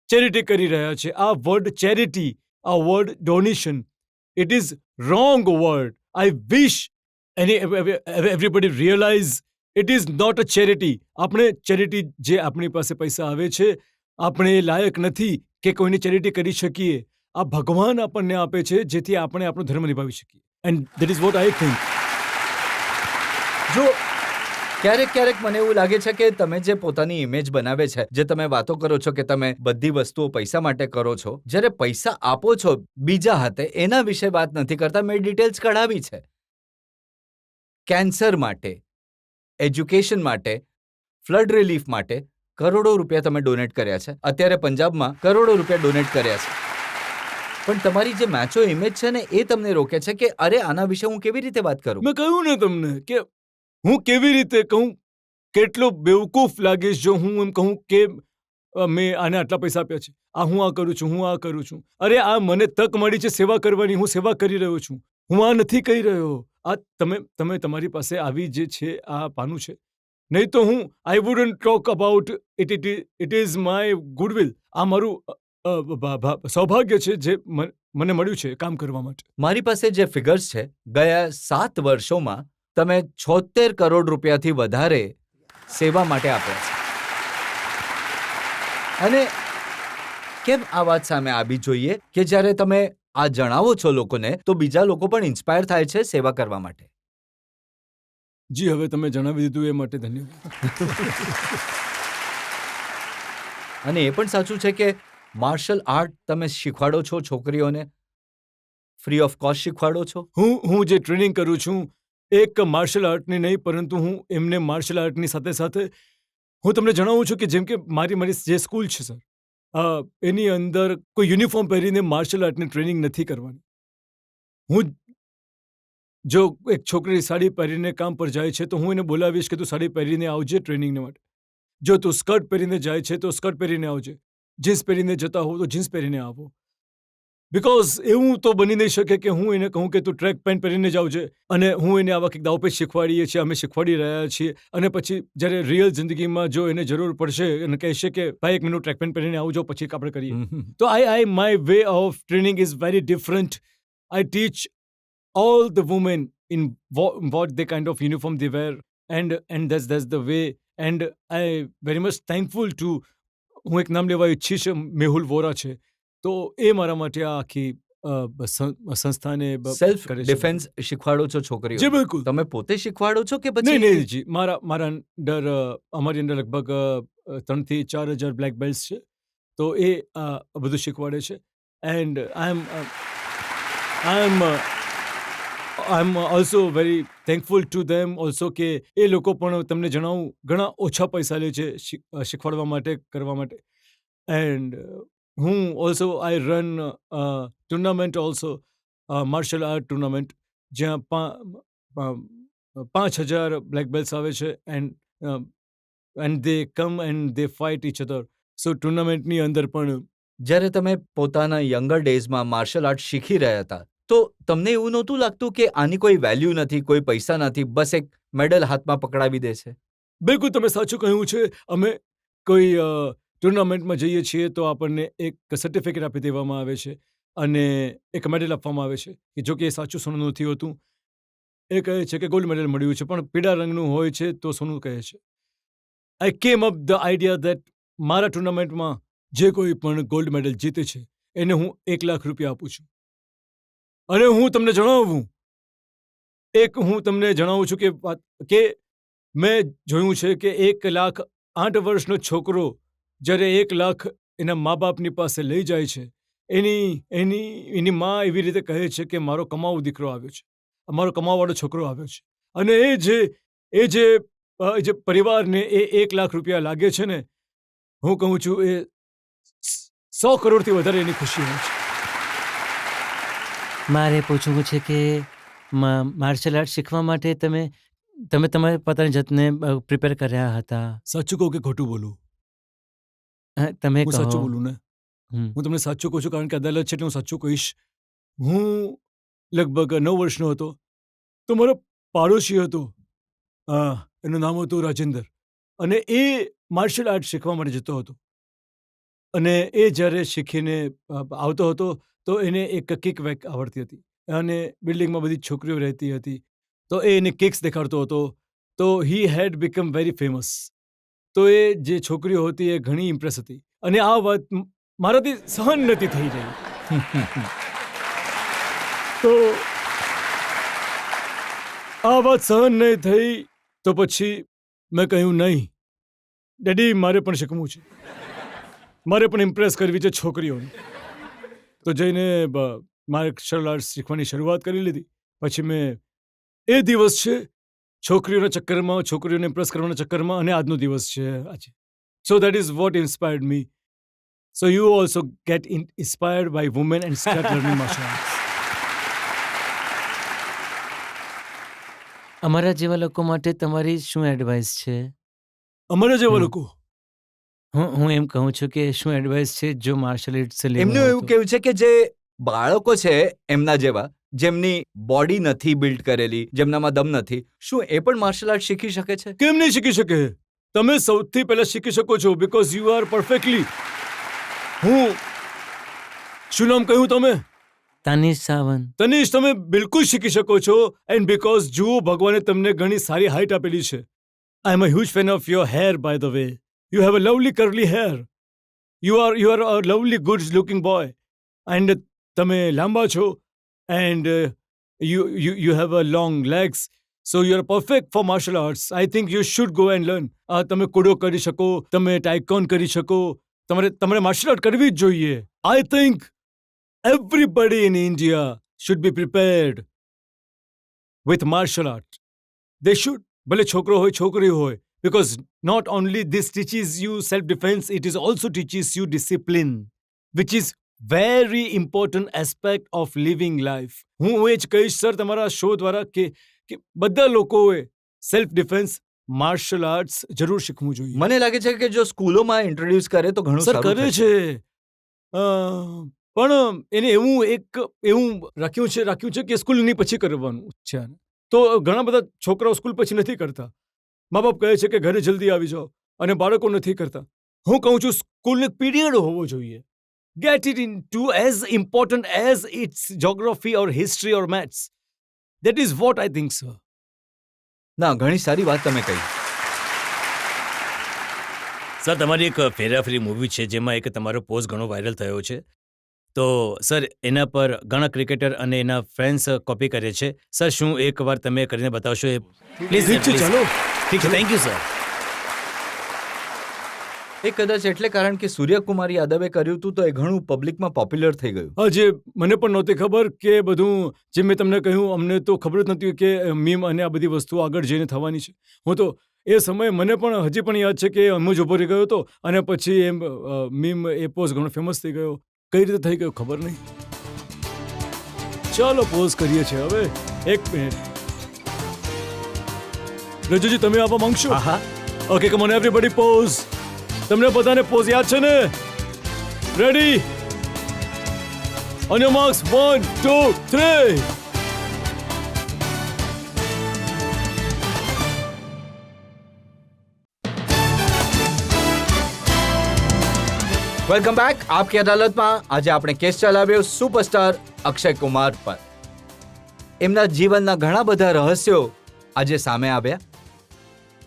ચેરિટી કરી રહ્યા છે. આ વર્ડ ચેરિટી, આ word donation, it is wrong word. I wish everybody realise it is not a charity. આપણે ચેરિટી, જે આપણી પાસે પૈસા આવે છે, આપણે એ લાયક નથી કે કોઈની ચેરિટી કરી શકીએ. આ ભગવાન આપણને આપે છે જેથી આપણે આપણો ધર્મ નિભાવી શકીએ. And that is what I think. જો ક્યારેક મને એવું લાગે છે કે તમે જે પોતાની ઇમેજ બનાવે છે, જે તમે વાતો કરો છો કે તમે બધી વસ્તુઓ પૈસા માટે કરો છો, જ્યારે પૈસા આપો છો બીજા હાથે, એના વિશે વાત નથી કરતા. મેં ડિટેલ્સ કઢાવી છે. કેન્સર માટે, એજ્યુકેશન માટે, ફ્લડ રિલીફ માટે કરોડો રૂપિયા તમે ડોનેટ કર્યા છે. અત્યારે પંજાબમાં કરોડો રૂપિયા ડોનેટ કર્યા છે. પણ તમારી જે મેચો ઇમેજ છે ને, એ તમને રોકે છે કે અરે આના વિશે હું કેવી રીતે વાત કરું? મેં કહ્યું ને તમને કે હું કેવી રીતે કહું, કેટલો બેવકૂફ લાગીશ જો હું એમ કહું કે મેં આને આટલા પૈસા આપ્યા છે, હું આ કરું છું, હું આ કરું છું. અરે આ મને તક મળી છે સેવા કરવાની, હું સેવા કરી રહ્યો છું. હું આ નથી કહી રહ્યો. આ તમે તમારી પાસે આવી જે છે આ પાનું છે, નહીં તો હું I wouldn't talk about it. It is my goodwill. આ મારું સૌભાગ્ય છે જે મને મળ્યું છે કામ કરવા માટે. મારી પાસે જે ફિગર્સ છે, ગયા 7 વર્ષોમાં તમે 76 કરોડ રૂપિયાથી વધારે સેવા માટે આપ્યા છે. અને કેમ આ વાત સામે આવી જોઈએ કે જ્યારે તમે આ જણાવો છો લોકોને, તો બીજા લોકો પણ ઇન્સ્પાયર થાય છે સેવા કરવા માટે. જી, હવે તમે જણાવી દીધું એ માટે ધન્યવાદ. અને એ પણ સાચું છે કે માર્શલ આર્ટ તમે શીખવાડો છો છોકરીઓને. ફ્રી ઓફ કોસ્ટ શીખવાડો છો? હું જે ટ્રેનિંગ કરું છું એક માર્શલ આર્ટની નહીં, પરંતુ હું એમને માર્શલ આર્ટની સાથે સાથે હું તમને જણાવું છું કે જેમ કે મારી જે સ્કૂલ છે સર, એની અંદર કોઈ યુનિફોર્મ પહેરીને માર્શલ આર્ટની ટ્રેનિંગ નથી કરવાની. હું જો એક છોકરી સાડી પહેરીને કામ પર જાય છે તો હું એને બોલાવીશ કે તું સાડી પહેરીને આવજે ટ્રેનિંગને માટે. જો તું સ્કર્ટ પહેરીને જાય છે તો સ્કર્ટ પહેરીને આવજે. જીન્સ પહેરીને જતા હો તો જીન્સ પહેરીને આવો. બિકોઝ એવું તો બની નહીં શકે કે હું એને કહું કે તું ટ્રેક પેન્ટ પહેરીને જ આવજે અને હું એને આવા કંઈક દાવપેચ શીખવાડીએ છીએ, અમે શીખવાડી રહ્યા છીએ, અને પછી જ્યારે રિયલ જિંદગીમાં જો એને જરૂર પડશે અને કહેશે કે ભાઈ 1 મિનિટ ટ્રેક પેન્ટ પહેરીને આવજો પછી આપણે કરીએ. તો my way of training is very different. I teach all the women in what they kind of uniform they wear, and that's the way, and I very much thankful to હું એક નામ લેવા ઈચ્છીશ, મેહુલ વોરા છે, તો એ મારા માટે આ આખી સંસ્થાને સેલ્ફ કરે છે. ડિફેન્સ શીખવાડો છો છોકરીઓ? જી બિલકુલ. તમે પોતે શીખવાડો છો કે નહીં પછી? જી, મારા અંડર અમારી અંદર લગભગ 3 થી 4 હજાર બ્લેક બેલ્ટ છે, તો એ બધું શીખવાડે છે. And I am also very thankful to them also કે એ લોકો પણ તમને જણાવું ઘણા ઓછા પૈસા લે છે શીખવાડવા માટે, કરવા માટે. એન્ડ હું also I run tournament also, martial art tournament, જ્યાં 5,000 બ્લેક બેલ્ટ્સ આવે છે and they come and they fight each other. So ટુર્નામેન્ટની અંદર પણ જ્યારે તમે પોતાના યંગર ડેઝમાં માર્શલ આર્ટ શીખી રહ્યા હતા તો તમને એવું નહોતું લાગતું કે આની કોઈ વેલ્યુ નથી, કોઈ પૈસા નથી, બસ એક મેડલ હાથમાં પકડાવી દે છે? બિલકુલ તમે સાચું કહ્યું છે. અમે કોઈ ટુર્નામેન્ટમાં જઈએ છીએ તો આપણને એક સર્ટિફિકેટ આપી દેવામાં આવે છે અને એક મેડલ આપવામાં આવે છે, કે જો કે એ સાચું સોનું નથી હોતું. એ કહે છે કે ગોલ્ડ મેડલ મળ્યું છે, પણ પીળા રંગનું હોય છે તો સોનું કહે છે. આઈ કેમ અપ ધ આઈડિયા દેટ મારા ટુર્નામેન્ટમાં જે કોઈ પણ ગોલ્ડ મેડલ જીતે છે એને હું 1 લાખ રૂપિયા આપું છું. અને હું તમને જણાવું છું કે મેં જોયું છે કે 1 લાખ 8 વર્ષનો છોકરો જ્યારે 1 લાખ એના મા બાપની પાસે લઈ જાય છે, એની મા એવી રીતે કહે છે કે મારો કમાવો દીકરો આવ્યો છે, મારો કમાવાવાળો છોકરો આવ્યો છે, અને એ જે પરિવારને એ 1 લાખ રૂપિયા લાગે છે ને, હું કહું છું એ 100 કરોડથી વધારે એની ખુશી હોય છે. મારે પૂછવું છે કે માર્શલ આર્ટ શીખવા માટે તમે તમારી પોતાની જાતને પ્રિપેર કર્યા હતા? સાચું કહું કે ખોટું બોલું? તમે હું કહો. સાચું બોલું ને. હું તમને સાચું કહું છું કારણ કે અદાલત છે એટલે હું સાચું કહીશ. હું લગભગ 9 વર્ષનો હતો તો મારો પાડોશી હતો, એનું નામ હતું રાજેન્દર, અને એ માર્શલ આર્ટ શીખવા માટે જતો હતો. અને એ જ્યારે શીખીને આવતો હતો તો એને એક કિક વેક આવડતી હતી અને બિલ્ડિંગમાં બધી છોકરીઓ રહેતી હતી, તો એ એને કિક્સ દેખાડતો હતો. તો હી હેડ બીકમ વેરી ફેમસ. તો એ જે છોકરીઓ હતી એ ઘણી ઇમ્પ્રેસ હતી અને આ વાત મારાથી સહન નથી થઈ રહી. તો આ વાત સહન નહીં થઈ તો પછી મેં કહ્યું નહીં ડેડી, મારે પણ શીખવું છે, મારે પણ ઇમ્પ્રેસ કરવી છે છોકરીઓને. તો જઈને માર્શલ આર્ટ શીખવાની શરૂઆત કરી લીધી. પછી મેં એ દિવસ છે છોકરીઓના ચક્કરમાં, છોકરીઓને ઇમ્પ્રેસ કરવાના ચક્કરમાં, અને આજનો દિવસ છે આજે. So that is what inspired me. So you also get inspired by women and start learning martial arts. અમારા જેવા લોકો માટે તમારી શું એડવાઇસ છે? અમારા જેવા લોકો, હું એમ કહું છું કે શું એડવાઇસ છે જો માર્શલ આર્ટ્સ એમનું એવું કેવું છે કે જે બાળકો છે એમના જેવા, જેમની બોડી નથી બિલ્ડ કરેલી, જેમનામાં દમ નથી, શું એ પણ માર્શલ આર્ટ શીખી શકે છે? કેમ નહીં શીખી શકે? તમે સૌથી પહેલા શીખી શકો છો બીકોઝ યુ આર પરફેક્ટલી. શું નામ કહ્યું તમે? તનિષ સાવંત. તનિષ, તમે બિલકુલ શીખી શકો છો. એન્ડ બીકોઝ જુઓ, ભગવાને તમને ઘણી સારી હાઇટ આપેલી છે. I am a huge fan of your hair by the way. You have a lovely curly hair. You are a lovely good looking boy. And તમે લાંબા છો and you have a long legs. So you are perfect for martial arts. I think you should go and learn. તમે Kudo કરી શકો, તમે Tycoon કરી શકો, તમારે માર્શલ આર્ટ કરવી જ જોઈએ. I think everybody in India should be prepared with martial art. They should. ભલે છોકરો હોય છોકરી હોય, because not only this teaches you self-defense, it is also teaches you discipline, which is very important aspect of living life. હું એ જ કહીશ sir તમારા show દ્વારા કે બધા લોકોએ સેલ્ફ ડિફેન્સ માર્શલ આર્ટ્સ જરૂર શીખવું જોઈએ. મને લાગે છે કે જો સ્કૂલોમાં ઇન્ટ્રોડ્યુસ કરે તો ઘણું સર સારું કરે થશે. છે પણ એને એવું રાખ્યું છે કે સ્કૂલની પછી કરવાનું છે. તો ઘણા બધા છોકરાઓ સ્કૂલ પછી નથી કરતા. મા બાપ કહે છે કે ઘરે જલ્દી આવી જાઓ અને બાળકો નથી કરતા. હું કહું છું સ્કૂલનો એક પીરિયડ હોવો જોઈએ. Get it into as important as its geography or history or maths. That is what I think, sir. ના, ઘણી સારી વાત તમે કહી. સર તમારી એક ફેરાફેરી મૂવી છે જેમાં એક તમારો પોઝ ઘણો વાયરલ થયો છે. તો સર એના પર ઘણા ક્રિકેટર અને એના ફેન્સ કોપી કરે છે. સર શું એકવાર તમે કરીને બતાવશો? પ્લીઝ ઠીક છે, ચાલો. ઠીક છે, થેન્ક યુ સર. એ કદાચ એટલે કારણ કે સૂર્યકુમાર યાદવે કર્યું હતું તો એ ઘણું પબ્લિકમાં પોપ્યુલર થઈ ગયું. હા, જે મને પણ નહોતી ખબર કે બધું જે મેં તમને કહ્યું, અમને તો ખબર જ નહોતી કે મીમ અને આ બધી વસ્તુઓ આગળ જઈને થવાની છે. હું તો એ સમયે મને પણ હજી પણ યાદ છે કે હું જ ઊભો રહી ગયો હતો અને પછી એમ મીમ એ પોઝ ઘણો ફેમસ થઈ ગયો. કઈ રીતે થઈ ગયો ખબર નહીં. ચાલો પોઝ કરીએ છીએ હવે. એક મિનિટ રજુજી, તમે આવવા માંગશો? હા. Okay, come on everybody, pose. તમને બધાને પોઝ યાદ છે ને? Ready? On your marks, 1 2 3. Welcome back. Aapki અદાલતમાં આજે આપણે કેસ ચલાવ્યો સુપરસ્ટાર અક્ષય કુમાર પર. એમના જીવનના ઘણા બધા રહસ્યો આજે સામે આવ્યા.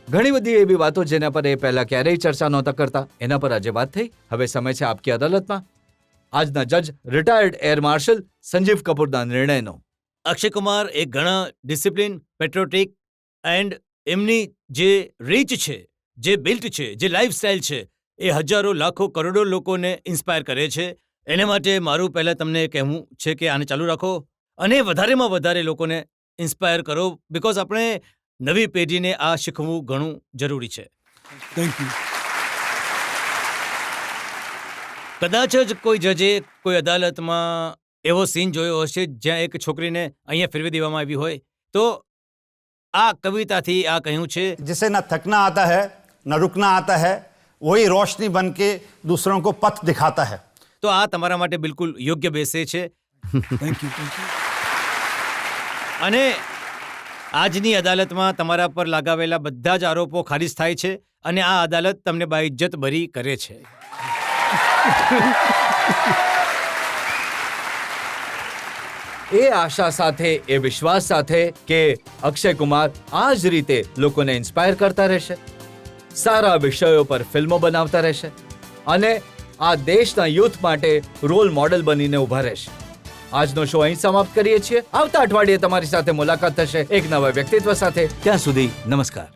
ઘણી બધી એવી વાતો જેના પર એ પહેલા ક્યારેય ચર્ચા નહોતા કરતા, એના પર આજે વાત થઈ. હવે સમય છે આપકી અદાલતમાં આજના જજ રિટાયર્ડ એર માર્શલ સંજીવ કપૂરના નિર્ણયનો. અક્ષય કુમાર એક ઘણા ડિસિપ્લિન, પેટ્રોટિક એન્ડ એમની જે રીચ છે, જે બિલ્ટ છે, જે લાઈફસ્ટાઈલ છે, એ હજારો લાખો કરોડો લોકોને ઇન્સ્પાયર કરે છે. એને માટે મારું પહેલાં તમને કહેવું છે કે આને ચાલુ રાખો અને વધારેમાં વધારે લોકોને ઇન્સ્પાયર કરો, બિકોઝ આપણે નવી પેઢીને આ શીખવું ઘણું જરૂરી છે. Thank you. કદાચ જ કોઈ જજે કોઈ અદાલતમાં એવો સીન જોયો હશે જ્યાં એક છોકરીને અહીંયા ફેરવી દેવામાં આવી હોય. તો આ કવિતાથી આ કહ્યું છે, जिसे न थकना आता है न रुकना आता है वही रोशनी बन के दूसरों को पथ दिखाता है. તો આ તમારા માટે બિલકુલ યોગ્ય બેસે છે. Thank you. અને આજની અદાલતમાં તમારા પર લગાવેલા બધા જ આરોપો ખારિજ થાય છે અને આ અદાલત તમને બાઇજ્જત બરી કરે છે. એ આશા સાથે, એ વિશ્વાસ સાથે કે અક્ષય કુમાર આ જ રીતે લોકોને ઇન્સ્પાયર કરતા રહેશે, સારા વિષયો પર ફિલ્મો બનાવતા રહેશે અને આ દેશના યુથ માટે રોલ મોડેલ બનીને ઊભા રહેશે. આજનો શો અહીં સમાપ્ત કરીએ છીએ. આવતા અઠવાડિયે તમારી સાથે મુલાકાત થશે એક નવા વ્યક્તિત્વ સાથે. ત્યાં સુધી નમસ્કાર.